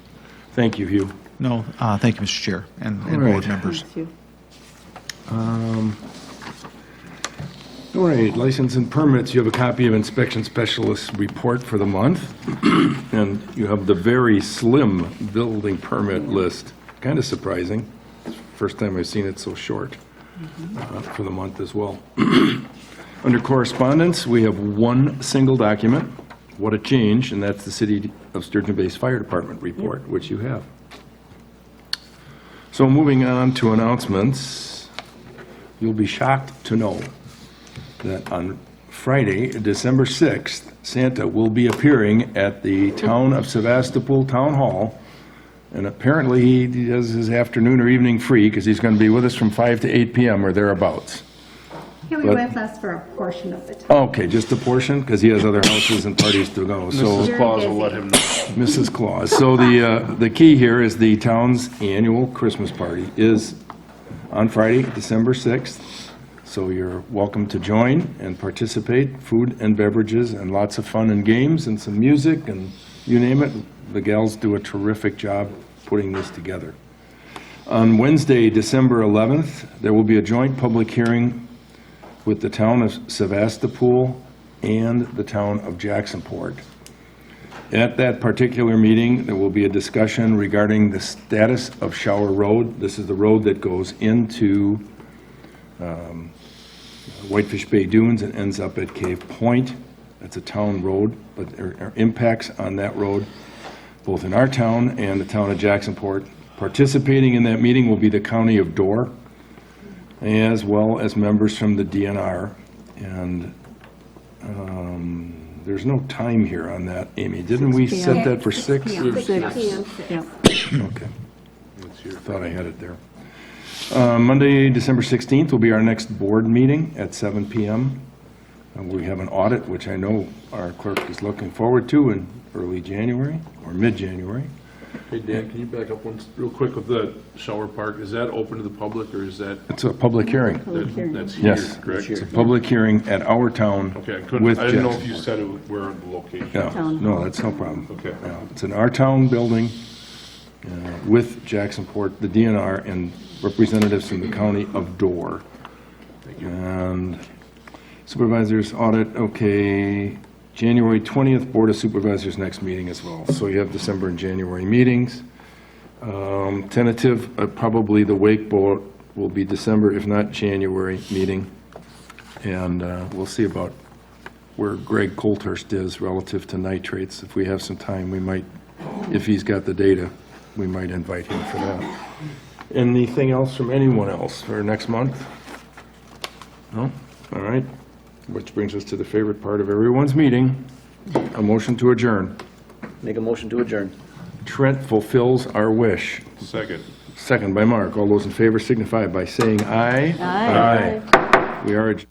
Thank you, Hugh. No, thank you, Mr. Chair, and All board right. members. Thank you. All right, license and permits, you have a copy of inspection specialist report for the month, and you have the very slim building permit list. Kind of surprising. First time I've seen it so short for the month as well. Under correspondence, we have one single document. What a change, and that's the City of Sturgeon Bay's Fire Department report, which you have. So moving on to announcements, you'll be shocked to know that on Friday, December 6th, Santa will be appearing at the Town of Sevastopol Town Hall, and apparently he does his afternoon or evening free because he's going to be with us from 5 to 8 p.m. or thereabouts. He'll be But- with us for a portion of the time. Okay, just a portion, because he has other houses and parties to go, so. Mrs. Claus will let him know. Mrs. Claus. So the key here is the town's annual Christmas party is on Friday, December 6th. So you're welcome to join and participate, food and beverages and lots of fun and games and some music and you name it. The gals do a terrific job putting this together. On Wednesday, December 11th, there will be a joint public hearing with the town of Sevastopol and the town of Jacksonport. At that particular meeting, there will be a discussion regarding the status of Shower Road. This is the road that goes into Whitefish Bay Dunes and ends up at Cave Point. That's a town road, but there are impacts on that road, both in our town and the town of Jacksonport. Participating in that meeting will be the county of Door, as well as members from the DNR. And there's no time here on that, Amy. Didn't we 6 set p.m. that for 6? 6 p.m. Yeah. Okay. Thought I had it there. Monday, December 16th will be our next board meeting at 7 p.m. We have an audit, which I know our clerk is looking forward to in early January or mid-January. Hey, Dan, can you back up real quick with the shower park? Is that open to the public, or is that, It's a public hearing. that's here, Yes, correct? it's a public hearing at our town. Okay, I with didn't know if Jackson. you said where on the location. Yeah, Town no, hall. that's no problem. Okay. Yeah, it's in our town building with Jacksonport, the DNR, and representatives from the county of Door. And supervisors audit, okay, January 20th, Board of Supervisors next meeting as well. So you have December and January meetings. Tentative, probably the wake boat will be December, if not January meeting. And we'll see about where Greg Colthurst is relative to nitrates. If we have some time, we might, if he's got the data, we might invite him for that. Anything else from anyone else for next month? No? All right. Which brings us to the favorite part of everyone's meeting, a motion to adjourn. Make a motion to adjourn. Trent fulfills our wish. Second. Second by Mark. All those in favor signify by saying aye. Aye. We are adjourned.